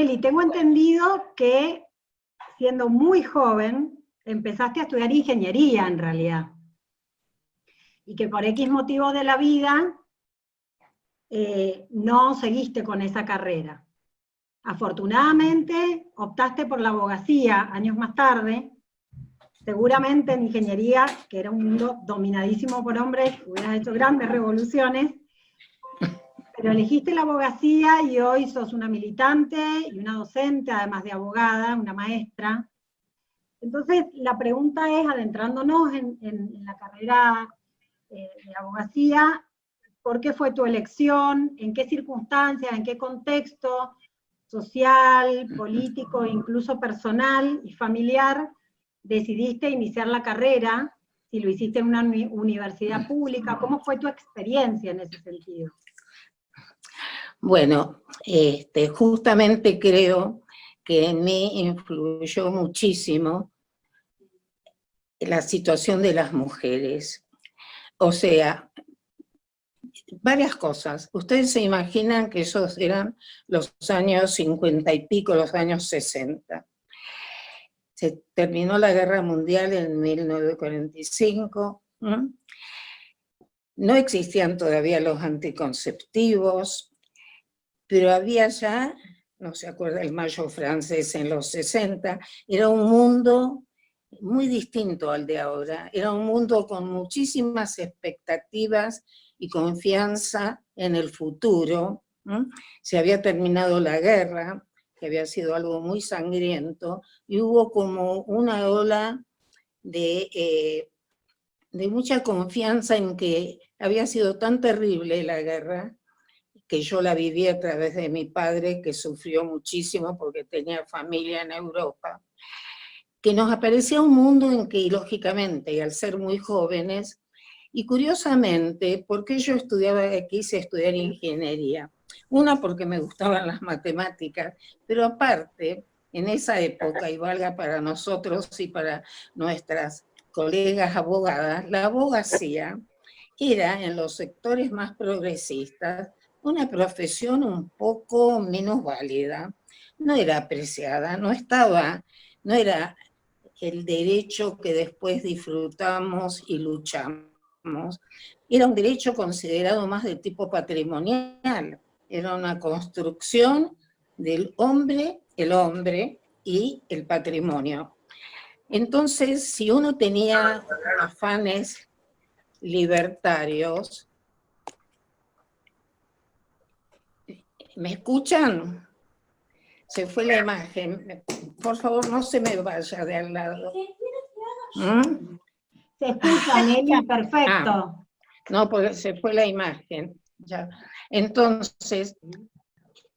Eli, tengo entendido que siendo muy joven empezaste a estudiar ingeniería en realidad, y que por X motivos de la vida no seguiste con esa carrera. Afortunadamente optaste por la abogacía años más tarde, seguramente en ingeniería, que era un mundo dominadísimo por hombres, hubieras hecho grandes revoluciones, pero elegiste la abogacía y hoy sos una militante y una docente, además de abogada, una maestra. Entonces, la pregunta es, adentrándonos en la carrera de abogacía, ¿por qué fue tu elección? ¿En qué circunstancias? ¿En qué contexto social, político, incluso personal y familiar decidiste iniciar la carrera? Si lo hiciste en una universidad pública, ¿cómo fue tu experiencia en ese sentido? Bueno, justamente creo que en mí influyó muchísimo la situación de las mujeres. O sea, varias cosas. Ustedes se imaginan que esos eran los años 50 y pico, los años 60. Se terminó la Guerra Mundial en 1945. No existían todavía los anticonceptivos, pero había ya, no se acuerda, el Mayo francés en los 60, era un mundo muy distinto al de ahora, era un mundo con muchísimas expectativas y confianza en el futuro. Se había terminado la guerra, que había sido algo muy sangriento, y hubo como una ola de mucha confianza en que había sido tan terrible la guerra, que yo la viví a través de mi padre, que sufrió muchísimo porque tenía familia en Europa, que nos aparecía un mundo en que, lógicamente, y al ser muy jóvenes, y curiosamente, porque yo quise estudiar ingeniería. Una, porque me gustaban las matemáticas, pero aparte, en esa época, y valga para nosotros y para nuestras colegas abogadas, la abogacía era, en los sectores más progresistas, una profesión un poco menos válida. No era apreciada, no era el derecho que después disfrutamos y luchamos. Era un derecho considerado más de tipo patrimonial. Era una construcción del hombre, el hombre y el patrimonio. Entonces, si uno tenía afanes libertarios, ¿me escuchan? Se fue la imagen. Por favor, no se me vaya de al lado. Se escucha, Nelly, perfecto. No, porque se fue la imagen. Ya. Entonces,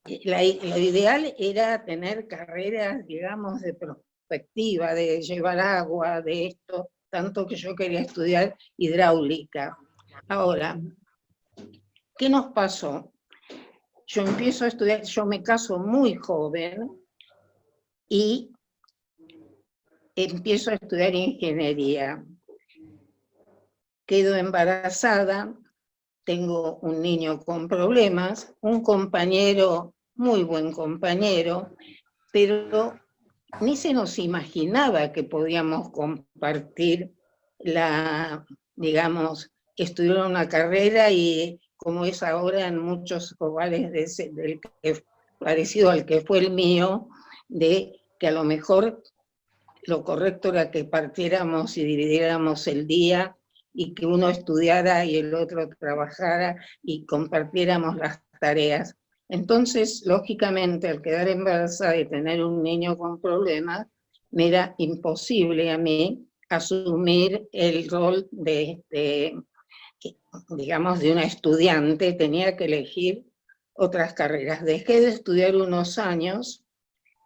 lo ideal era tener carreras, digamos, de perspectiva, de llevar agua, de esto, tanto que yo quería estudiar hidráulica. Ahora, ¿qué nos pasó? Yo empiezo a estudiar, yo me caso muy joven y empiezo a estudiar ingeniería. Quedo embarazada, tengo un niño con problemas, un compañero, muy buen compañero, pero ni se nos imaginaba que podíamos compartir digamos, estudiar una carrera y como es ahora en muchos hogares parecido al que fue el mío, de que a lo mejor lo correcto era que partiéramos y dividiéramos el día y que uno estudiara y el otro trabajara y compartiéramos las tareas. Entonces, lógicamente, al quedar embarazada y tener un niño con problemas, me era imposible a mí asumir el rol digamos, de una estudiante. Tenía que elegir otras carreras. Dejé de estudiar unos años,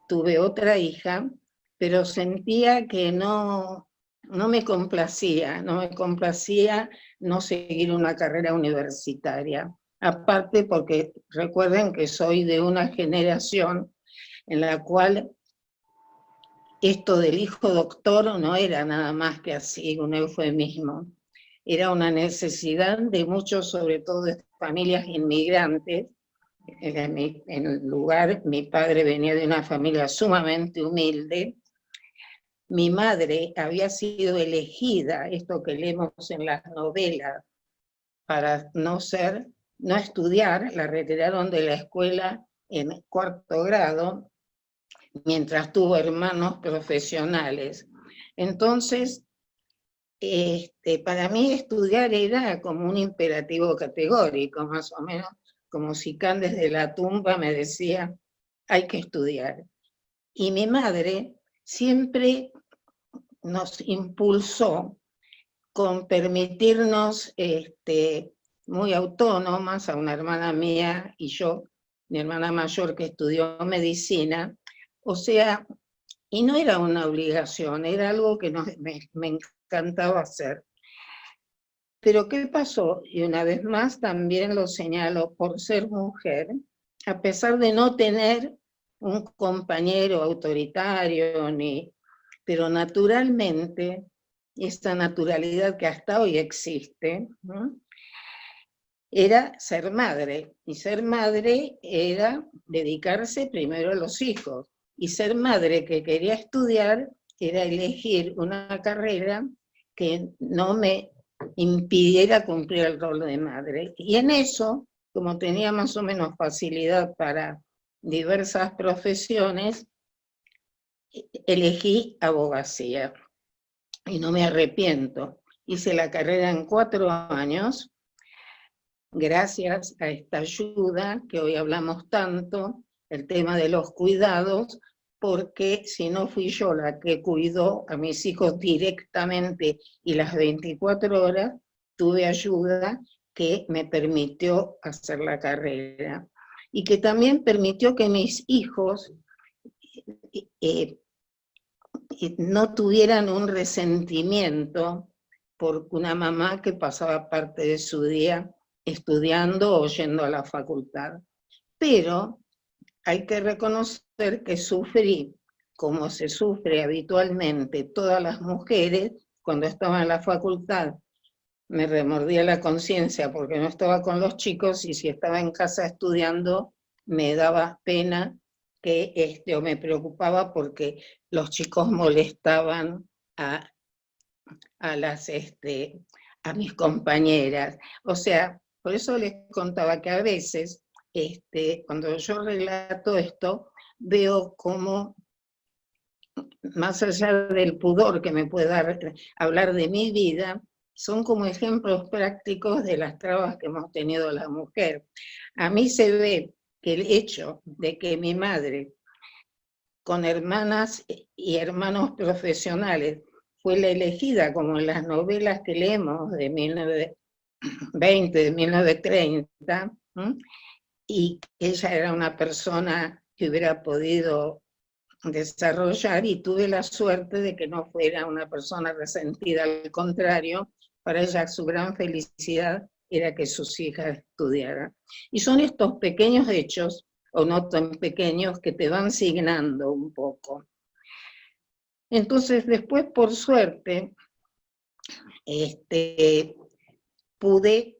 tuve otra hija, pero sentía que no me complacía no seguir una carrera universitaria. Aparte porque recuerden que soy de una generación en la cual esto del hijo doctor no era nada más que así, un eufemismo. Era una necesidad de muchos, sobre todo de familias inmigrantes, en el lugar, mi padre venía de una familia sumamente humilde. Mi madre había sido elegida, esto que leemos en las novelas, para no estudiar, la retiraron de la escuela en cuarto grado, mientras tuvo hermanos profesionales. Entonces, para mí estudiar era como un imperativo categórico, más o menos, como si Can desde la tumba me decía, hay que estudiar. Y mi madre siempre nos impulsó con permitirnos muy autónomas, a una hermana mía y yo, mi hermana mayor que estudió medicina, o sea, y no era una obligación, era algo que me encantaba hacer. Pero ¿qué pasó? Y una vez más también lo señalo, por ser mujer, a pesar de no tener un compañero autoritario, pero naturalmente, esta naturalidad que hasta hoy existe, ¿no?, era ser madre, y ser madre era dedicarse primero a los hijos, y ser madre que quería estudiar era elegir una carrera que no me impidiera cumplir el rol de madre. Y en eso, como tenía más o menos facilidad para diversas profesiones, elegí abogacía, y no me arrepiento. Hice la carrera en 4 años, gracias a esta ayuda que hoy hablamos tanto, el tema de los cuidados, porque si no fui yo la que cuidó a mis hijos directamente y las 24 horas, tuve ayuda que me permitió hacer la carrera, y que también permitió que mis hijos no tuvieran un resentimiento por una mamá que pasaba parte de su día estudiando o yendo a la facultad. Pero hay que reconocer que sufrí, como se sufre habitualmente todas las mujeres, cuando estaba en la facultad. Me remordía la conciencia porque no estaba con los chicos, y si estaba en casa estudiando, me daba pena o me preocupaba porque los chicos molestaban a mis compañeras. O sea, por eso les contaba que a veces, cuando yo relato esto, veo como, más allá del pudor que me puede dar hablar de mi vida, son como ejemplos prácticos de las trabas que hemos tenido la mujer. A mí se ve que el hecho de que mi madre, con hermanas y hermanos profesionales, fue la elegida, como en las novelas que leemos de 1920, de 1930, y ella era una persona que hubiera podido desarrollar, y tuve la suerte de que no fuera una persona resentida, al contrario, para ella su gran felicidad era que sus hijas estudiaran. Y son estos pequeños hechos, o no tan pequeños, que te van signando un poco. Entonces después, por suerte, pude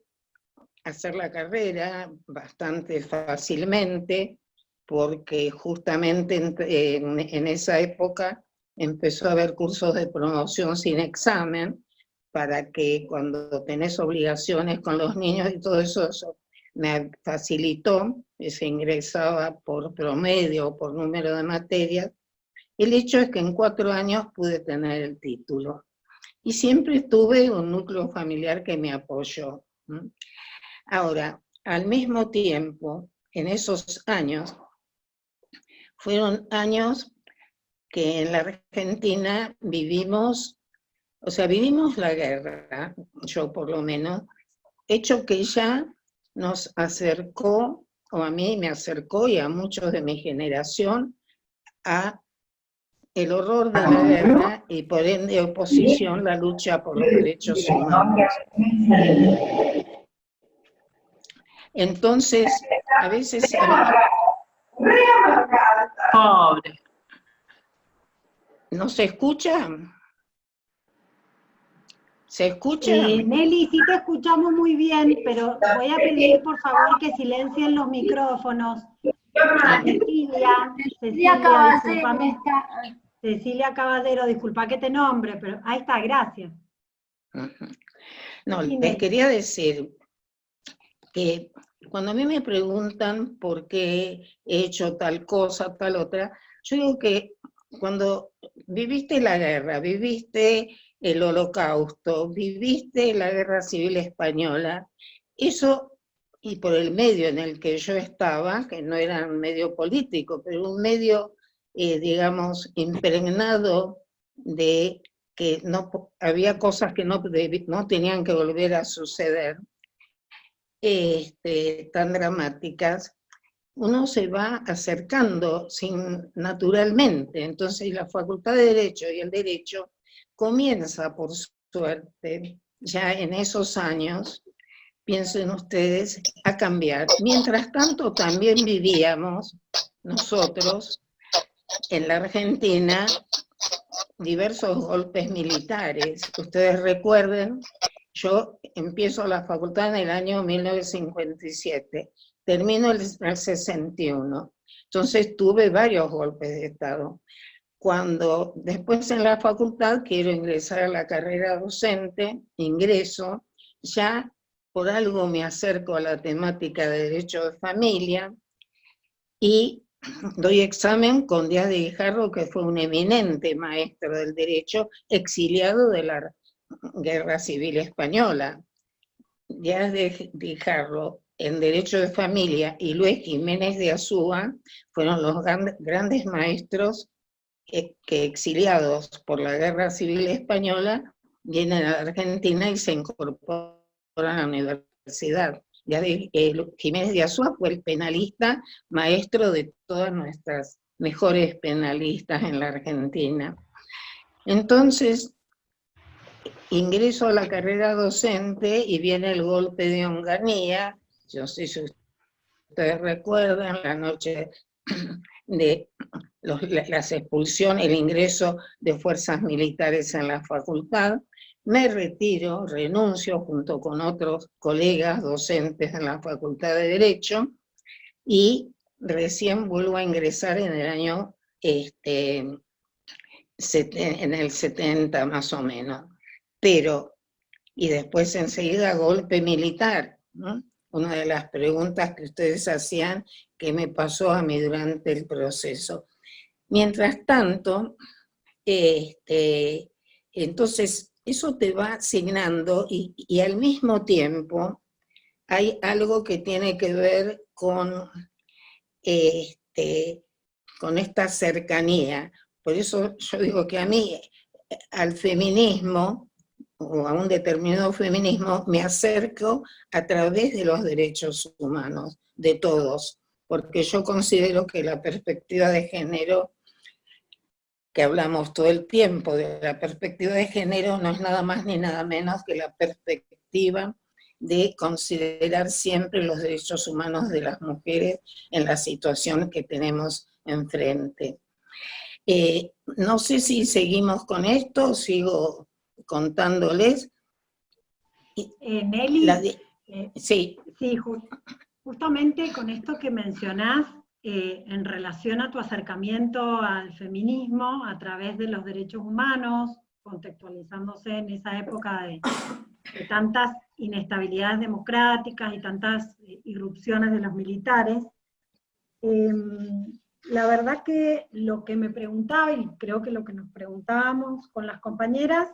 hacer la carrera bastante fácilmente, porque justamente en esa época empezó a haber cursos de promoción sin examen, para que cuando tenés obligaciones con los niños y todo eso me facilitó, se ingresaba por promedio o por número de materias. El hecho es que en 4 años pude tener el título. Y siempre tuve un núcleo familiar que me apoyó. Ahora, al mismo tiempo, en esos años, fueron años que en la Argentina vivimos la guerra, yo por lo menos, hecho que ya nos acercó, o a mí me acercó y a muchos de mi generación, a el horror de la guerra y por ende oposición la lucha por los derechos humanos. Entonces, a veces... Pobre. ¿No se escucha? ¿Se escucha? Nelly, sí te escuchamos muy bien, pero voy a pedir por favor que silencien los micrófonos. Cecilia Caballero, disculpa que te nombre, pero ahí está, gracias. No, Sí, les Nelly. quería decir que cuando a mí me preguntan por qué he hecho tal cosa, tal otra, yo digo que cuando viviste la guerra, viviste el Holocausto, viviste la Guerra Civil Española, eso, y por el medio en el que yo estaba, que no era un medio político, pero un medio, digamos, impregnado de que no, había cosas que no tenían que volver a suceder, tan dramáticas, uno se va acercando naturalmente. Entonces la Facultad de Derecho y el Derecho comienza, por suerte, ya en esos años, piensen ustedes, a cambiar. Mientras tanto, también vivíamos nosotros en la Argentina diversos golpes militares. Ustedes recuerden, yo empiezo la facultad en el año 1957, termino el 61, entonces tuve varios golpes de Estado. Cuando después en la facultad quiero ingresar a la carrera docente, ingreso, ya por algo me acerco a la temática de derecho de familia y doy examen con Díaz de Guijarro, que fue un eminente maestro del derecho, exiliado de la Guerra Civil Española. Díaz de Guijarro en Derecho de Familia y Luis Jiménez de Azúa fueron los grandes maestros que exiliados por la Guerra Civil Española vienen a la Argentina y se incorporan a la universidad. Jiménez de Azúa fue el penalista maestro de todas nuestras mejores penalistas en la Argentina. Entonces, ingreso a la carrera docente y viene el golpe de Onganía. Yo no sé si ustedes recuerdan la noche de las expulsiones, el ingreso de fuerzas militares en la facultad. Me retiro, renuncio junto con otros colegas docentes en la Facultad de Derecho y recién vuelvo a ingresar en el año, en el 70 más o menos. Pero, y después enseguida golpe militar, ¿no? Una de las preguntas que ustedes hacían, ¿qué me pasó a mí durante el proceso? Mientras tanto, entonces eso te va asignando y al mismo tiempo hay algo que tiene que ver con esta cercanía. Por eso yo digo que a mí, al feminismo, o a un determinado feminismo, me acerco a través de los derechos humanos, de todos, porque yo considero que la perspectiva de género, que hablamos todo el tiempo de la perspectiva de género, no es nada más ni nada menos que la perspectiva de considerar siempre los derechos humanos de las mujeres en la situación que tenemos enfrente. No sé si seguimos con esto, sigo contándoles. Nelly, sí. Sí, justamente con esto que mencionás, en relación a tu acercamiento al feminismo a través de los derechos humanos, contextualizándose en esa época de tantas inestabilidades democráticas y tantas irrupciones de los militares, la verdad que lo que me preguntaba, y creo que lo que nos preguntábamos con las compañeras,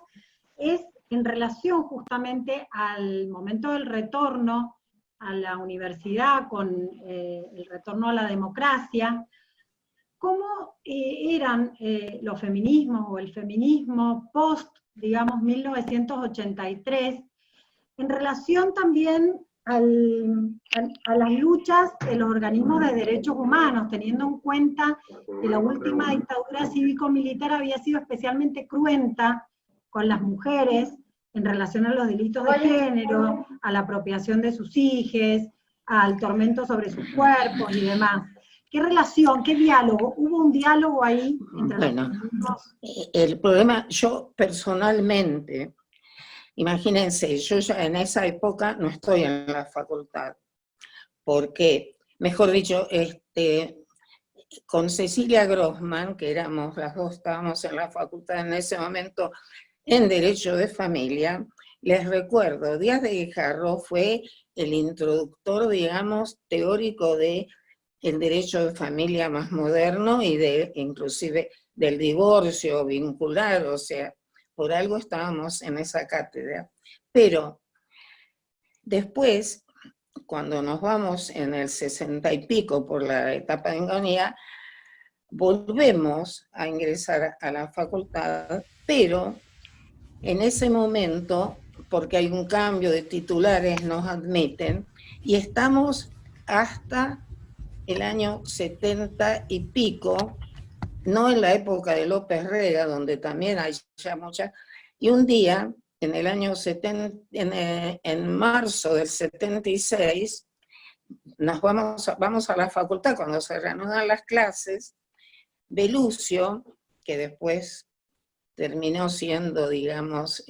es en relación justamente al momento del retorno a la universidad, con el retorno a la democracia, cómo eran los feminismos o el feminismo post, digamos, 1983, en relación también a las luchas de los organismos de derechos humanos, teniendo en cuenta que la última dictadura cívico-militar había sido especialmente cruenta con las mujeres, en relación a los delitos de género, a la apropiación de sus hijos, al tormento sobre sus cuerpos y demás. ¿Qué relación, qué diálogo? ¿Hubo un diálogo ahí entre los feminismos? El problema, yo personalmente Imagínense, yo ya en esa época no estoy en la facultad, porque, mejor dicho, con Cecilia Grossman, que éramos las dos, estábamos en la facultad en ese momento en Derecho de Familia, les recuerdo, Díaz de Guijarro fue el introductor, digamos, teórico de el derecho de familia más moderno y inclusive del divorcio vincular, o sea, por algo estábamos en esa cátedra. Pero después, cuando nos vamos en el 60 y pico por la etapa de Engonía, volvemos a ingresar a la facultad, pero en ese momento, porque hay un cambio de titulares, nos admiten, y estamos hasta el año 70 y pico, no en la época de López Rega, donde también hay ya muchas, y un día, en el año 70, en marzo del 76, vamos a la facultad cuando se reanudan las clases. Belucio, que después terminó siendo, digamos,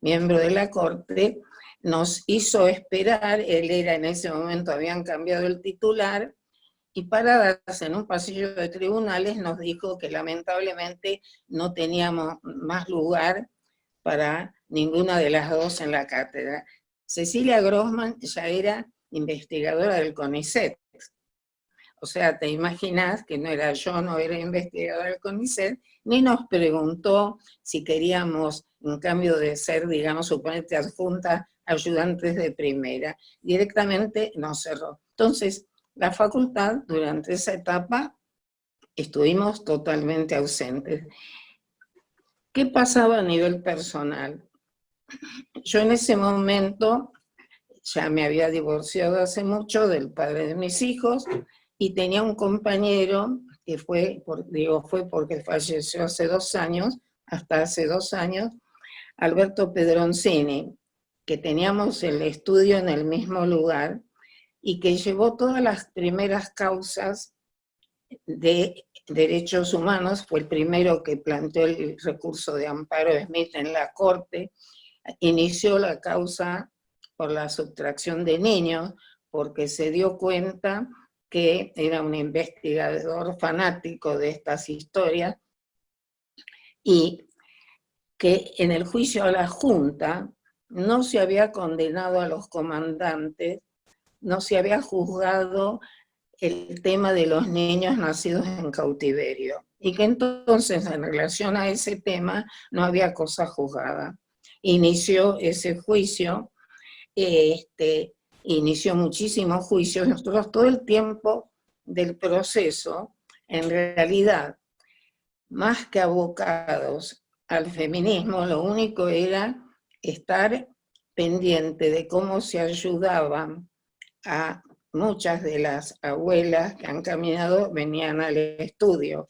miembro de la corte, nos hizo esperar, él era en ese momento, habían cambiado el titular, y paradas en un pasillo de tribunales nos dijo que lamentablemente no teníamos más lugar para ninguna de las dos en la cátedra. Cecilia Grossman ya era investigadora del CONICET. O sea, te imaginas que no era yo, no era investigadora del CONICET, ni nos preguntó si queríamos, en cambio de ser, digamos, suponete adjunta, ayudantes de primera. Directamente nos cerró. Entonces, la facultad, durante esa etapa, estuvimos totalmente ausentes. ¿Qué pasaba a nivel personal? Yo en ese momento ya me había divorciado hace mucho del padre de mis hijos y tenía un compañero que fue porque falleció hace 2 años, hasta hace 2 años, Alberto Pedroncini, que teníamos el estudio en el mismo lugar y que llevó todas las primeras causas de derechos humanos, fue el primero que planteó el recurso de amparo Smith en la Corte, inició la causa por la sustracción de niños, porque se dio cuenta que era un investigador fanático de estas historias, y que en el juicio a la Junta no se había condenado a los comandantes, no se había juzgado el tema de los niños nacidos en cautiverio, y que entonces en relación a ese tema no había cosa juzgada. Inició ese juicio, inició muchísimos juicios. Nosotros todo el tiempo del proceso, en realidad, más que abocados al feminismo, lo único era estar pendiente de cómo se ayudaban a muchas de las abuelas que han caminado, venían al estudio.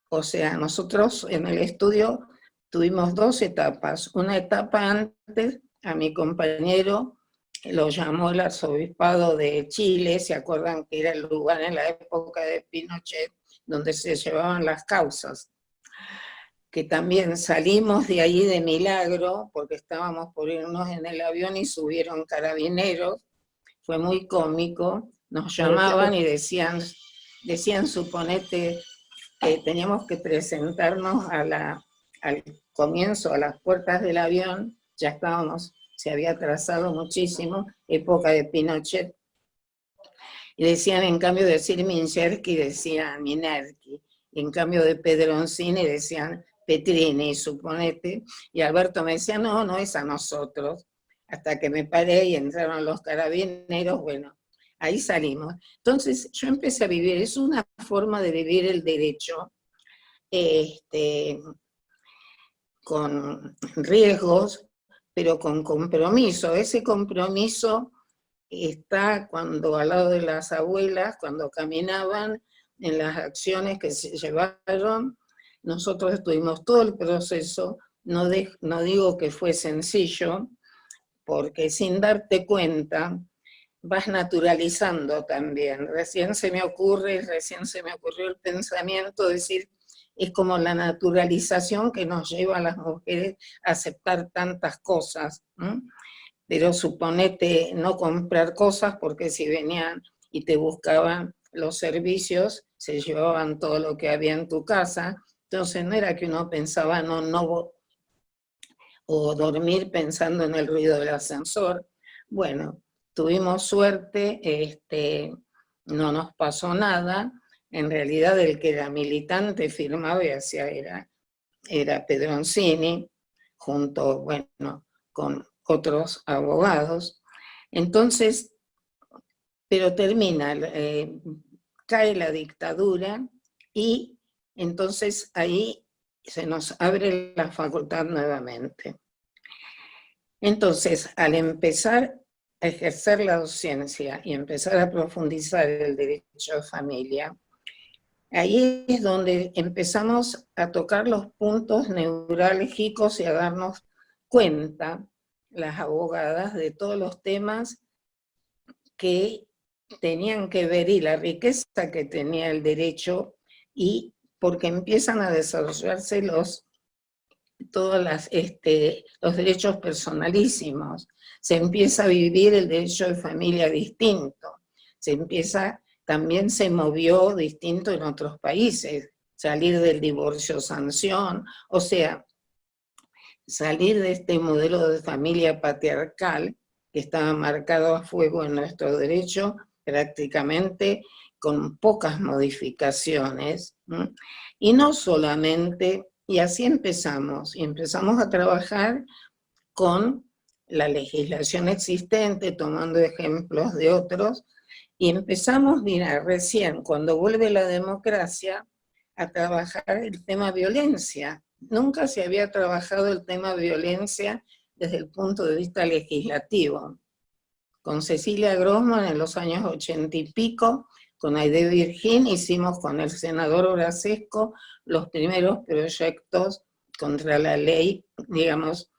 O sea, nosotros en el estudio tuvimos 2 etapas. Una etapa antes, a mi compañero lo llamó el arzobispado de Chile, se acuerdan que era el lugar en la época de Pinochet donde se llevaban las causas, que también salimos de ahí de milagro, porque estábamos por irnos en el avión y subieron carabineros, fue muy cómico, nos llamaban y decían suponete, que teníamos que presentarnos al comienzo, a las puertas del avión, ya estábamos, se había atrasado muchísimo, época de Pinochet, y decían, en cambio de decir Minchersky, decían Minerki, y en cambio de Pedroncini decían Petrini, suponete, y Alberto me decía, no, no es a nosotros, hasta que me paré y entraron los carabineros, bueno, ahí salimos. Entonces yo empecé a vivir, es una forma de vivir el derecho, con riesgos, pero con compromiso. Ese compromiso está cuando al lado de las abuelas, cuando caminaban en las acciones que se llevaron, nosotros estuvimos todo el proceso, no digo que fue sencillo, porque sin darte cuenta vas naturalizando también. Recién se me ocurrió el pensamiento de decir, es como la naturalización que nos lleva a las mujeres a aceptar tantas cosas, ¿no? Pero suponete no comprar cosas porque si venían y te buscaban los servicios, se llevaban todo lo que había en tu casa, entonces no era que uno pensaba no o dormir pensando en el ruido del ascensor. Bueno, tuvimos suerte, no nos pasó nada. En realidad el que era militante firmaba y hacía era Pedroncini, junto, bueno, con otros abogados. Entonces, pero termina, cae la dictadura y entonces ahí se nos abre la facultad nuevamente. Entonces, al empezar a ejercer la docencia y empezar a profundizar el derecho de familia, ahí es donde empezamos a tocar los puntos neurálgicos y a darnos cuenta, las abogadas, de todos los temas que tenían que ver y la riqueza que tenía el derecho, y porque empiezan a desarrollarse todos los derechos personalísimos, se empieza a vivir el derecho de familia distinto, también se movió distinto en otros países, salir del divorcio sanción, o sea, salir de este modelo de familia patriarcal que estaba marcado a fuego en nuestro derecho, prácticamente con pocas modificaciones, ¿no? Y no solamente, y así empezamos a trabajar con la legislación existente, tomando ejemplos de otros, y empezamos, mira, recién cuando vuelve la democracia, a trabajar el tema violencia. Nunca se había trabajado el tema violencia desde el punto de vista legislativo. Con Cecilia Grossman en los años 80 y pico, con Aide Virgin, hicimos con el senador Orasesco los primeros proyectos contra la ley, digamos,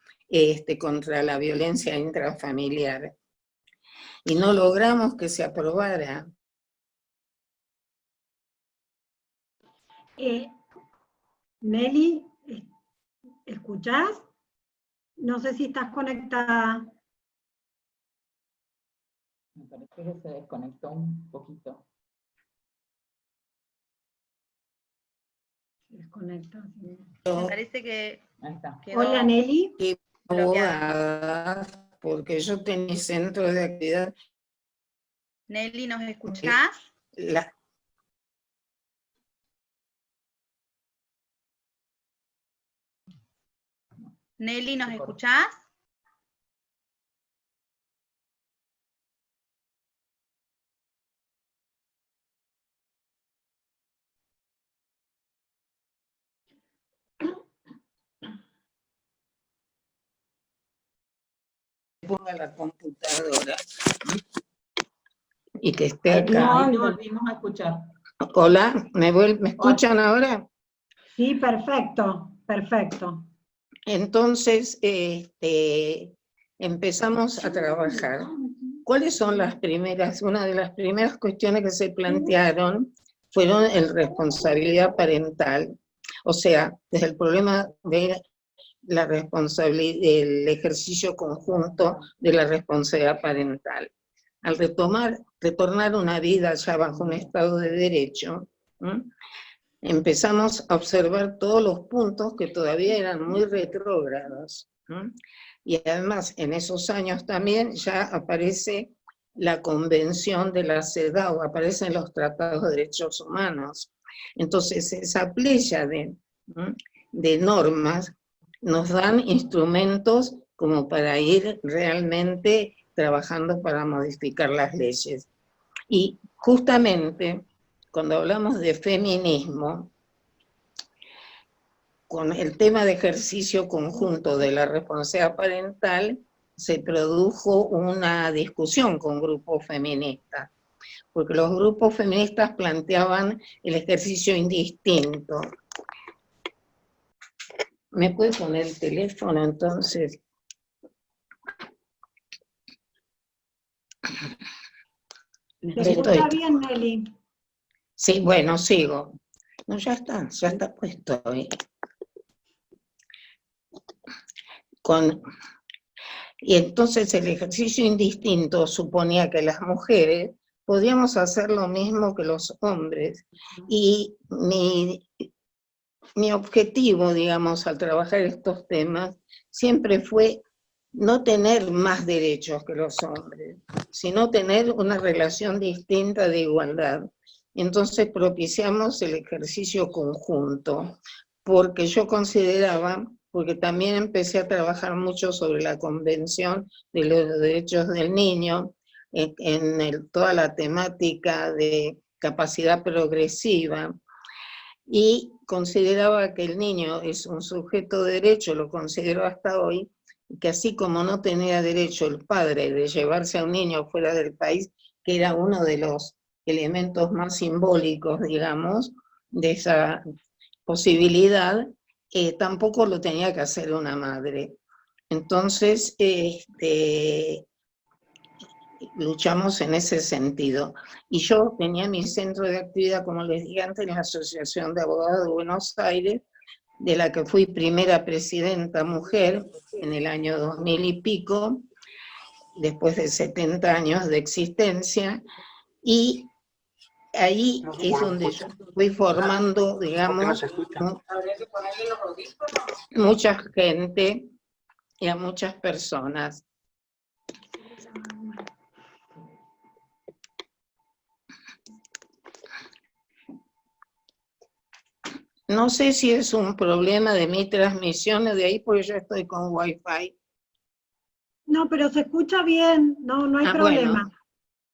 contra la violencia intrafamiliar. Y no logramos que se aprobara. Nelly, ¿escuchás? No sé si estás conectada. Me parece que se desconectó un poquito. Se desconecta. Sí. Me parece que Ahí está. Hola, Nelly. Porque yo tenía centro de actividad. Nelly, ¿nos escuchás? Nelly, ¿nos escuchás? Ponga la computadora y que esté acá. No, te volvimos a escuchar. Hola, ¿me escuchan ahora? Sí, perfecto, perfecto. Entonces, empezamos a trabajar. ¿Cuáles son las primeras? Una de las primeras cuestiones que se plantearon fueron el responsabilidad parental. O sea, desde el problema de la responsabilidad, el ejercicio conjunto de la responsabilidad parental. Al retornar una vida ya bajo un Estado de Derecho, empezamos a observar todos los puntos que todavía eran muy retrógrados. Y además, en esos años también ya aparece la Convención de la CEDAW, aparecen los Tratados de Derechos Humanos. Entonces, esa playa de normas nos dan instrumentos como para ir realmente trabajando para modificar las leyes. Y justamente cuando hablamos de feminismo, con el tema de ejercicio conjunto de la responsabilidad parental, se produjo una discusión con grupos feministas, porque los grupos feministas planteaban el ejercicio indistinto. ¿Me puede poner el teléfono entonces? ¿Te escucha bien, Nelly? Sí, bueno, sigo. No, ya está puesto. Y entonces el ejercicio indistinto suponía que las mujeres podíamos hacer lo mismo que los hombres. Y mi objetivo, digamos, al trabajar estos temas, siempre fue no tener más derechos que los hombres, sino tener una relación distinta de igualdad. Entonces propiciamos el ejercicio conjunto, porque yo consideraba, porque también empecé a trabajar mucho sobre la Convención de los Derechos del Niño, toda la temática de capacidad progresiva, y consideraba que el niño es un sujeto de derecho, lo considero hasta hoy, que así como no tenía derecho el padre de llevarse a un niño fuera del país, que era uno de los elementos más simbólicos, digamos, de esa posibilidad, tampoco lo tenía que hacer una madre. Entonces, luchamos en ese sentido. Y yo tenía mi centro de actividad, como les dije antes, en la Asociación de Abogados de Buenos Aires, de la que fui primera presidenta mujer en el año 2000 y pico, después de 70 años de existencia, y ahí es donde yo fui formando, digamos, mucha gente y a muchas personas. No sé si es un problema de mi transmisión de ahí, porque yo estoy con Wi-Fi. No, pero se escucha bien, no hay problema.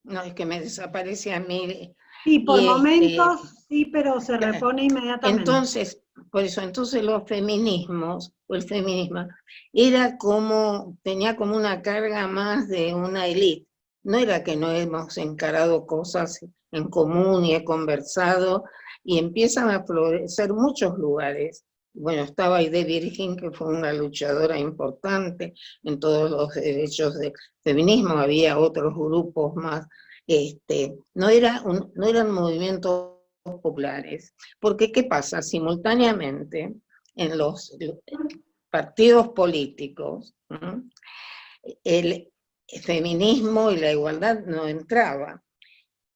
Bueno, no, es que me desaparece a mí. Sí, por momentos sí, pero se repone inmediatamente. Entonces, por eso, entonces los feminismos, o el feminismo, era como, tenía como una carga más de una élite. No era que no hemos encarado cosas en común y he conversado, y empiezan a florecer muchos lugares. Bueno, estaba Aide Virgin, que fue una luchadora importante en todos los derechos del feminismo, había otros grupos más, no eran movimientos populares, porque ¿qué pasa? Simultáneamente en los partidos políticos, el feminismo y la igualdad no entraba.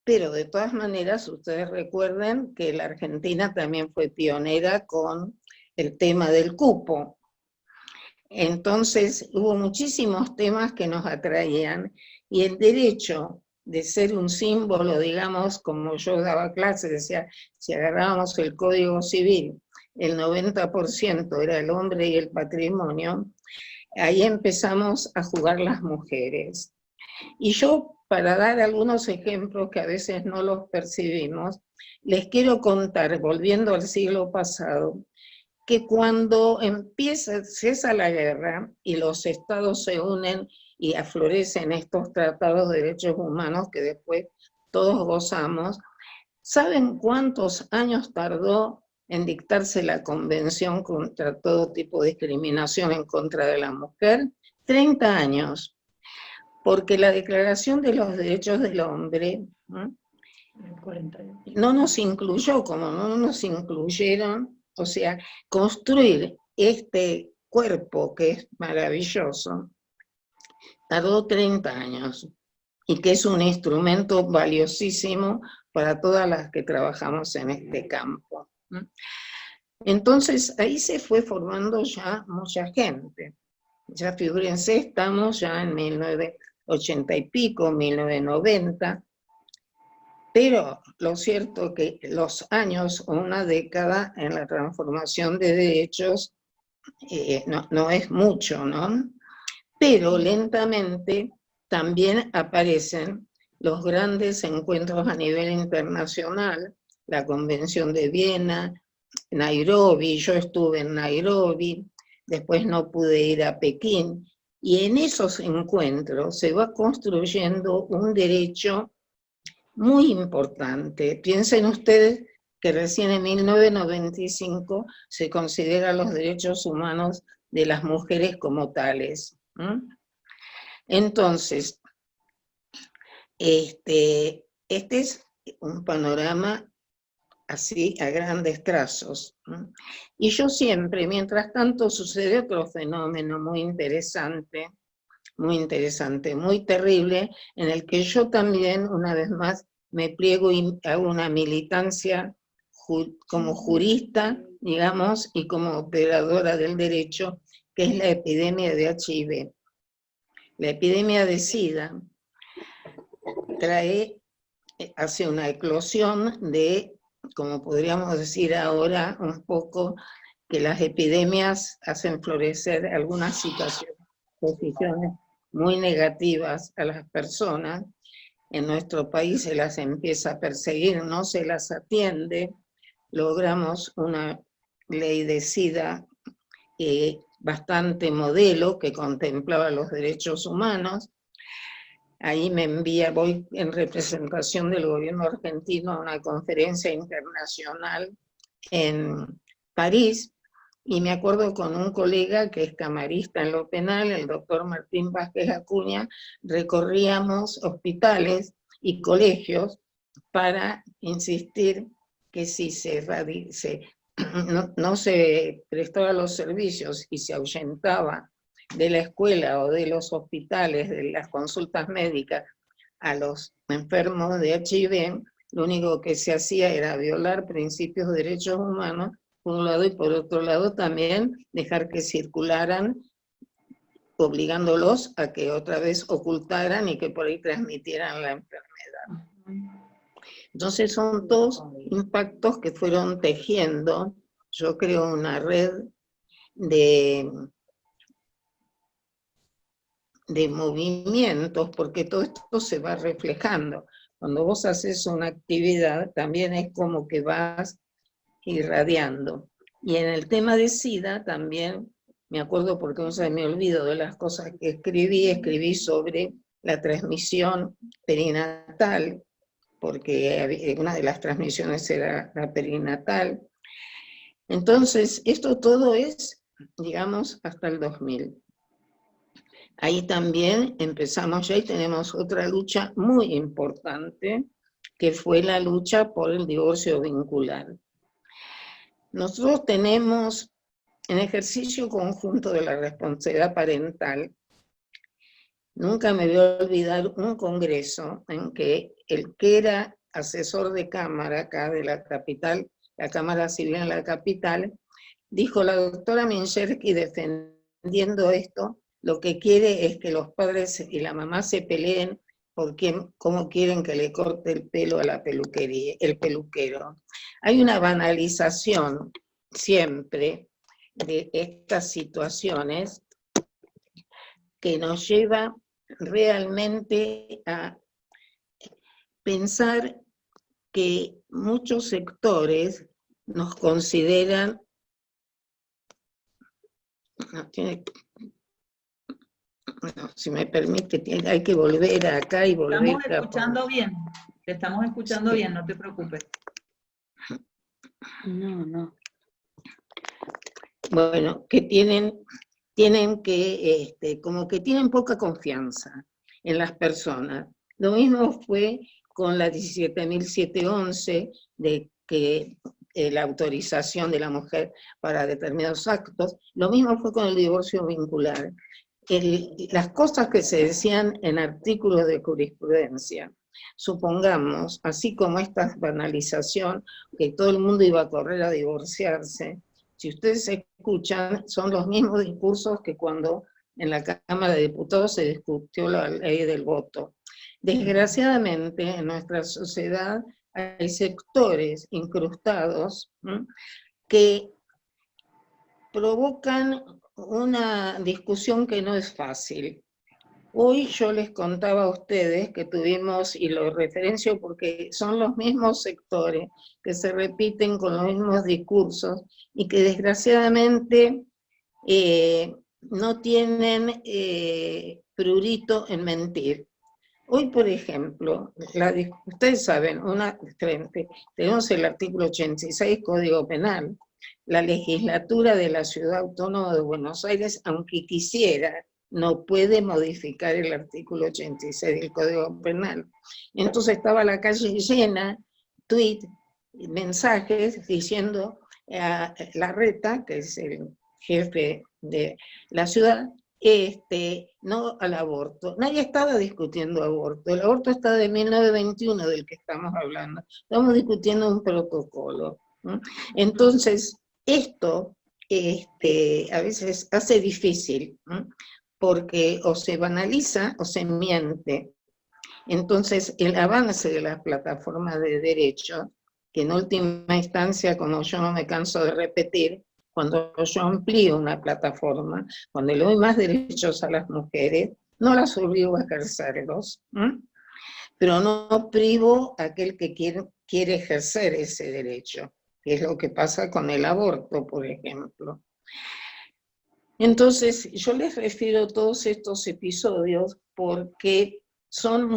Pero de todas maneras, ustedes recuerden que la Argentina también fue pionera con el tema del cupo. Entonces hubo muchísimos temas que nos atraían, y el derecho de ser un símbolo, digamos, como yo daba clase, decía, si agarrábamos el Código Civil, el 90% era el hombre y el patrimonio, ahí empezamos a jugar las mujeres. Y yo, para dar algunos ejemplos que a veces no los percibimos, les quiero contar, volviendo al siglo pasado, que cuando cesa la guerra y los estados se unen y aflorecen estos tratados de derechos humanos que después todos gozamos, ¿saben cuántos años tardó en dictarse la Convención contra todo tipo de discriminación en contra de la mujer? 30 años. Porque la Declaración de los Derechos del Hombre no nos incluyó, como no nos incluyeron, o sea, construir este cuerpo que es maravilloso, tardó 30 años, y que es un instrumento valiosísimo para todas las que trabajamos en este campo. Entonces, ahí se fue formando ya mucha gente. Ya figúrense, estamos ya en 1980 y pico, 1990, pero lo cierto que los años o una década en la transformación de derechos no es mucho, ¿no? Pero lentamente también aparecen los grandes encuentros a nivel internacional, la Convención de Viena, Nairobi, yo estuve en Nairobi, después no pude ir a Pekín, y en esos encuentros se va construyendo un derecho muy importante. Piensen ustedes que recién en 1995 se consideran los derechos humanos de las mujeres como tales. Entonces, este es un panorama así a grandes trazos. Y yo siempre, mientras tanto, sucede otro fenómeno muy interesante, muy terrible, en el que yo también, una vez más, me pliego y hago una militancia como jurista, digamos, y como operadora del derecho, que es la epidemia de HIV. La epidemia de SIDA hace una eclosión de, como podríamos decir ahora un poco, que las epidemias hacen florecer algunas posiciones muy negativas a las personas. En nuestro país se las empieza a perseguir, no se las atiende. Logramos una ley de SIDA bastante modelo que contemplaba los derechos humanos. Ahí voy en representación del gobierno argentino a una conferencia internacional en París, y me acuerdo con un colega que es camarista en lo penal, el doctor Martín Vázquez Acuña, recorríamos hospitales y colegios para insistir que si no se prestaba los servicios y se ahuyentaba de la escuela o de los hospitales, de las consultas médicas, a los enfermos de HIV, lo único que se hacía era violar principios de derechos humanos, por un lado, y por otro lado también dejar que circularan, obligándolos a que otra vez ocultaran y que por ahí transmitieran la enfermedad. Entonces son dos impactos que fueron tejiendo, yo creo, una red de movimientos, porque todo esto se va reflejando. Cuando vos haces una actividad, también es como que vas irradiando. Y en el tema de SIDA también, me acuerdo porque no se me olvido de las cosas que escribí sobre la transmisión perinatal, porque una de las transmisiones era la perinatal. Entonces, esto todo es, digamos, hasta el 2000. Ahí también empezamos ya y tenemos otra lucha muy importante, que fue la lucha por el divorcio vincular. Nosotros tenemos, en ejercicio conjunto de la responsabilidad parental, nunca me voy a olvidar un congreso en que el que era asesor de cámara acá de la capital, la Cámara Civil en la capital, dijo: la doctora Minchersky, defendiendo esto, lo que quiere es que los padres y la mamá se peleen por cómo quieren que le corte el pelo a la peluquería, el peluquero. Hay una banalización siempre de estas situaciones que nos lleva realmente a pensar que muchos sectores nos consideran, si me permite, hay que volver acá y volver. Estamos escuchando bien, te estamos escuchando bien, no te preocupes. No. Bueno, que tienen que, como que tienen poca confianza en las personas. Lo mismo fue con la 17.711, de que la autorización de la mujer para determinados actos. Lo mismo fue con el divorcio vincular. Las cosas que se decían en artículos de jurisprudencia, supongamos, así como esta banalización, que todo el mundo iba a correr a divorciarse, si ustedes escuchan, son los mismos discursos que cuando en la Cámara de Diputados se discutió la ley del voto. Desgraciadamente, en nuestra sociedad hay sectores incrustados que provocan una discusión que no es fácil. Hoy yo les contaba a ustedes que tuvimos, y lo referencio porque son los mismos sectores que se repiten con los mismos discursos y que desgraciadamente no tienen prurito en mentir. Hoy, por ejemplo, ustedes saben, tenemos el artículo 86, Código Penal. La legislatura de la Ciudad Autónoma de Buenos Aires, aunque quisiera, no puede modificar el artículo 86 del Código Penal. Entonces estaba la calle llena, tweet, mensajes diciendo a Larreta, que es el jefe de la ciudad, no al aborto. Nadie estaba discutiendo aborto. El aborto está de 1921 del que estamos hablando. Estamos discutiendo un protocolo. Entonces, esto a veces hace difícil, porque o se banaliza o se miente. Entonces, el avance de las plataformas de derecho, que en última instancia, como yo no me canso de repetir, cuando yo amplío una plataforma, cuando le doy más derechos a las mujeres, no las obligo a ejercerlos, pero no privo a aquel que quiere ejercer ese derecho, que es lo que pasa con el aborto, por ejemplo. Entonces, yo les refiero todos estos episodios porque son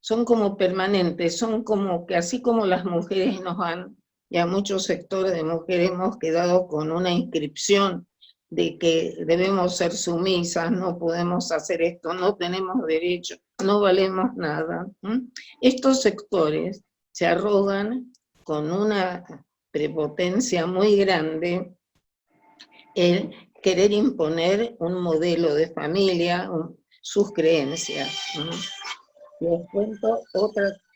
son como permanentes, son como que así como las mujeres nos han, y a muchos sectores de mujeres hemos quedado con una inscripción de que debemos ser sumisas, no podemos hacer esto, no tenemos derecho, no valemos nada. Estos sectores se arrogan con una prepotencia muy grande el querer imponer un modelo de familia, sus creencias. Les cuento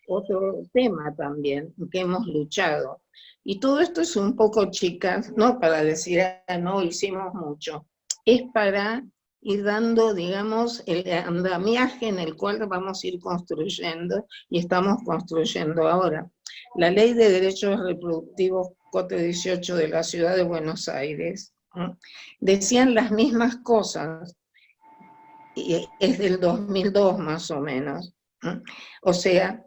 otro tema también que hemos luchado. Y todo esto es un poco, chicas, no para decir, no, hicimos mucho, es para ir dando, digamos, el andamiaje en el cual vamos a ir construyendo, y estamos construyendo ahora. La Ley de Derechos Reproductivos 418 de la Ciudad de Buenos Aires, decían las mismas cosas, y es del 2002 más o menos, o sea,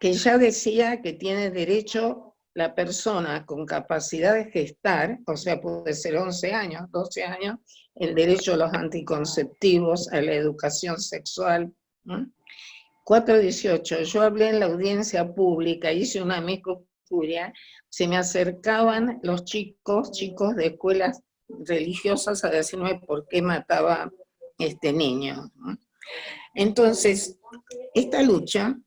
que ya decía que tiene derecho la persona con capacidad de gestar, o sea, puede ser 11 años, 12 años, el derecho a los anticonceptivos, a la educación sexual. 418, yo hablé en la audiencia pública, hice una microcuria, se me acercaban los chicos de escuelas religiosas a decirme por qué mataba este niño. Entonces, esta lucha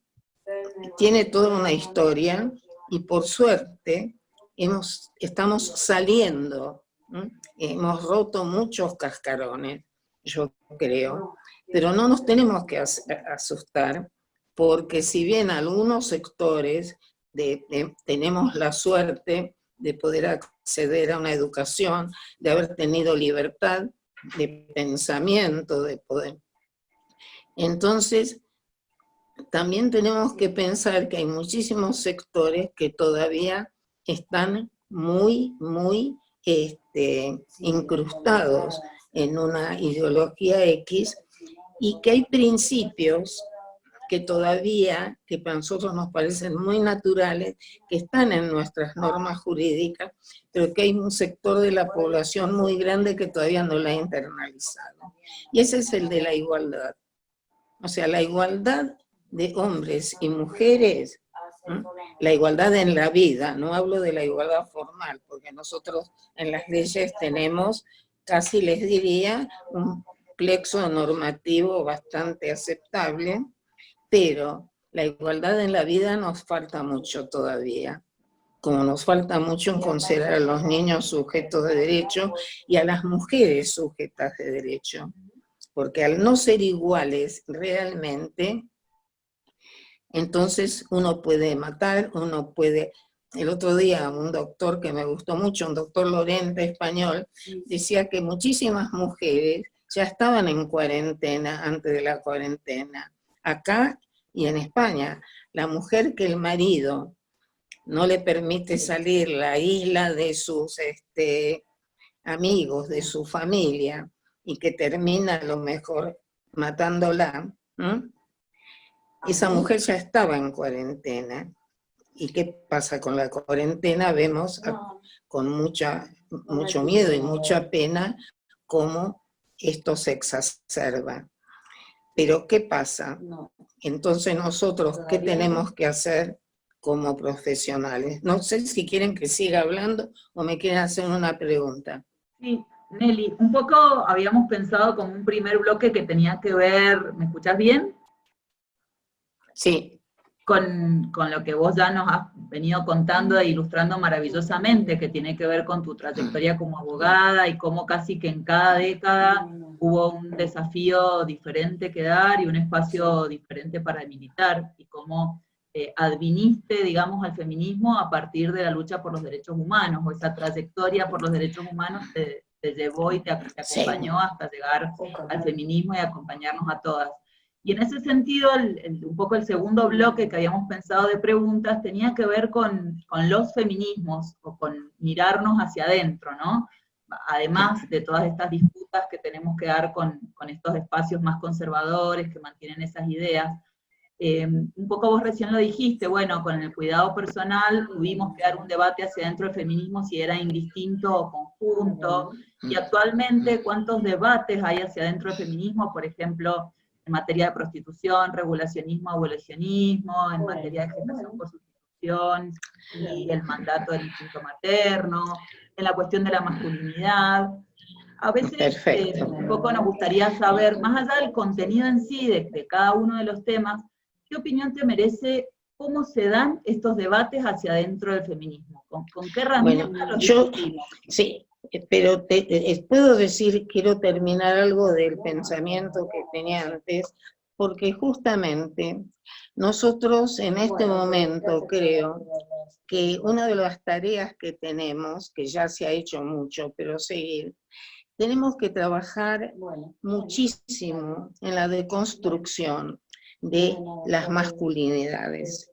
tiene toda una historia y por suerte estamos saliendo, hemos roto muchos cascarones, yo creo, pero no nos tenemos que asustar, porque si bien algunos sectores tenemos la suerte de poder acceder a una educación, de haber tenido libertad de pensamiento, de poder. Entonces, también tenemos que pensar que hay muchísimos sectores que todavía están muy incrustados en una ideología X, y que hay principios que todavía, que para nosotros nos parecen muy naturales, que están en nuestras normas jurídicas, pero que hay un sector de la población muy grande que todavía no la ha internalizado. Y ese es el de la igualdad. O sea, la igualdad de hombres y mujeres, la igualdad en la vida, no hablo de la igualdad formal, porque nosotros en las leyes tenemos, casi les diría, un plexo normativo bastante aceptable, pero la igualdad en la vida nos falta mucho todavía, como nos falta mucho en considerar a los niños sujetos de derecho y a las mujeres sujetas de derecho, porque al no ser iguales realmente, entonces uno puede matar, uno puede... El otro día un doctor que me gustó mucho, un doctor Lorente español, decía que muchísimas mujeres ya estaban en cuarentena antes de la cuarentena. Acá y en España, la mujer que el marido no le permite salir, la aísla de sus amigos, de su familia, y que termina a lo mejor matándola, esa mujer ya estaba en cuarentena. ¿Y qué pasa con la cuarentena? Vemos con mucho miedo y mucha pena cómo esto se exacerba. Pero ¿qué pasa? Entonces nosotros, ¿qué tenemos que hacer como profesionales? No sé si quieren que siga hablando o me quieren hacer una pregunta. Sí, Nelly, un poco habíamos pensado como un primer bloque que tenía que ver, ¿me escuchás bien? Sí. con lo que vos ya nos has venido contando e ilustrando maravillosamente, que tiene que ver con tu trayectoria como abogada y cómo casi que en cada década hubo un desafío diferente que dar y un espacio diferente para militar, y cómo adviniste, digamos, al feminismo a partir de la lucha por los derechos humanos, o esa trayectoria por los derechos humanos te llevó y te acompañó hasta llegar al feminismo y acompañarnos a todas. Y en ese sentido, un poco el segundo bloque que habíamos pensado de preguntas tenía que ver con los feminismos, o con mirarnos hacia adentro, ¿no? Además de todas estas disputas que tenemos que dar con estos espacios más conservadores que mantienen esas ideas. Un poco vos recién lo dijiste, bueno, con el cuidado personal tuvimos que dar un debate hacia adentro del feminismo si era indistinto o conjunto, y actualmente cuántos debates hay hacia adentro del feminismo, por ejemplo, en materia de prostitución, regulacionismo, abolicionismo, en materia de gestación por sustitución y el mandato del instinto materno, en la cuestión de la masculinidad. A veces un poco nos gustaría saber, más allá del contenido en sí de cada uno de los temas, ¿qué opinión te merece cómo se dan estos debates hacia adentro del feminismo? ¿Con qué herramientas los discutimos? Sí, pero puedo decir, quiero terminar algo del pensamiento que tenía antes, porque justamente nosotros en este momento creo que una de las tareas que tenemos, que ya se ha hecho mucho, pero seguir, tenemos que trabajar muchísimo en la deconstrucción de las masculinidades.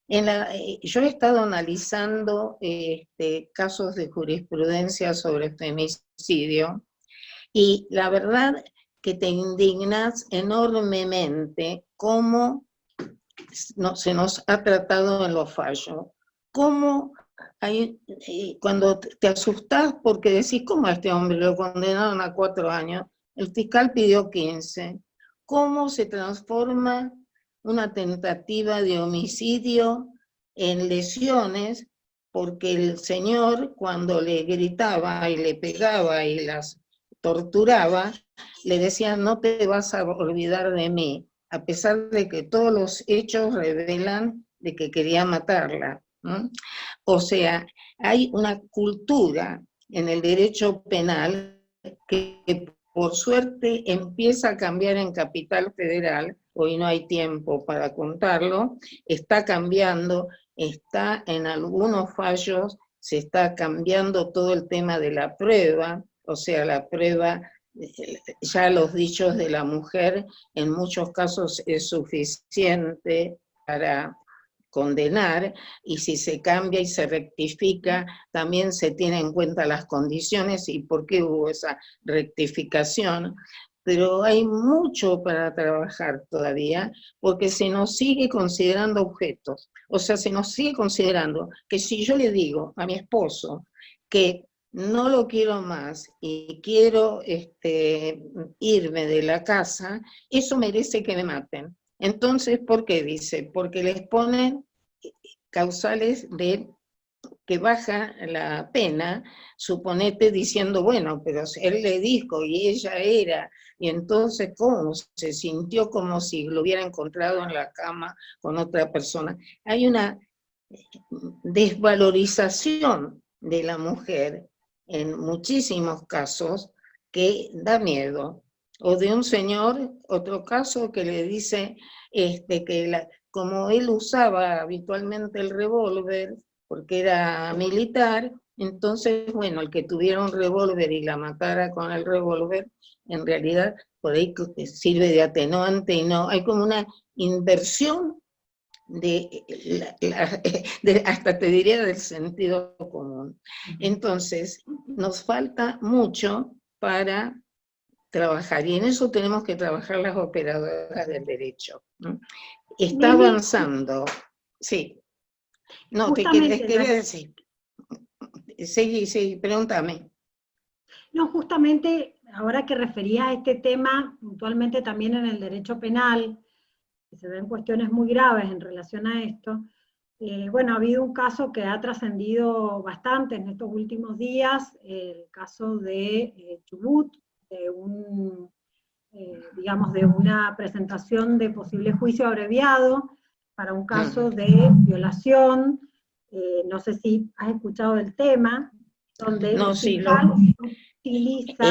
Yo he estado analizando casos de jurisprudencia sobre femicidio, y la verdad que te indignas enormemente cómo se nos ha tratado en los fallos, cómo cuando te asustás porque decís, ¿cómo a este hombre lo condenaron a 4 años? El fiscal pidió 15. ¿Cómo se transforma una tentativa de homicidio en lesiones? Porque el señor, cuando le gritaba y le pegaba y las torturaba, le decía, no te vas a olvidar de mí, a pesar de que todos los hechos revelan de que quería matarla, ¿no? O sea, hay una cultura en el derecho penal que por suerte empieza a cambiar en Capital Federal, hoy no hay tiempo para contarlo, está cambiando, está en algunos fallos, se está cambiando todo el tema de la prueba, o sea, la prueba, ya los dichos de la mujer en muchos casos es suficiente para condenar, y si se cambia y se rectifica, también se tiene en cuenta las condiciones y por qué hubo esa rectificación. Pero hay mucho para trabajar todavía, porque se nos sigue considerando objetos. O sea, se nos sigue considerando que si yo le digo a mi esposo que no lo quiero más y quiero irme de la casa, eso merece que me maten. Entonces, ¿por qué dice? Porque les ponen causales de que baja la pena, suponete diciendo, bueno, pero él le dijo y ella era, y entonces, ¿cómo? Se sintió como si lo hubiera encontrado en la cama con otra persona. Hay una desvalorización de la mujer en muchísimos casos que da miedo. O de un señor, otro caso que le dice que como él usaba habitualmente el revólver, porque era militar, entonces, bueno, el que tuviera un revólver y la matara con el revólver, en realidad por ahí sirve de atenuante y no, hay como una inversión hasta te diría del sentido común. Entonces, nos falta mucho para trabajar, y en eso tenemos que trabajar las operadoras del derecho, ¿no? Está avanzando, sí. No, te quería decir. Sí, pregúntame. No, justamente, ahora que refería a este tema, puntualmente también en el derecho penal, que se ven cuestiones muy graves en relación a esto, bueno, ha habido un caso que ha trascendido bastante en estos últimos días, el caso de Chubut, de digamos, de una presentación de posible juicio abreviado, para un caso de violación, no sé si has escuchado del tema, donde No, el sí, fiscal utiliza...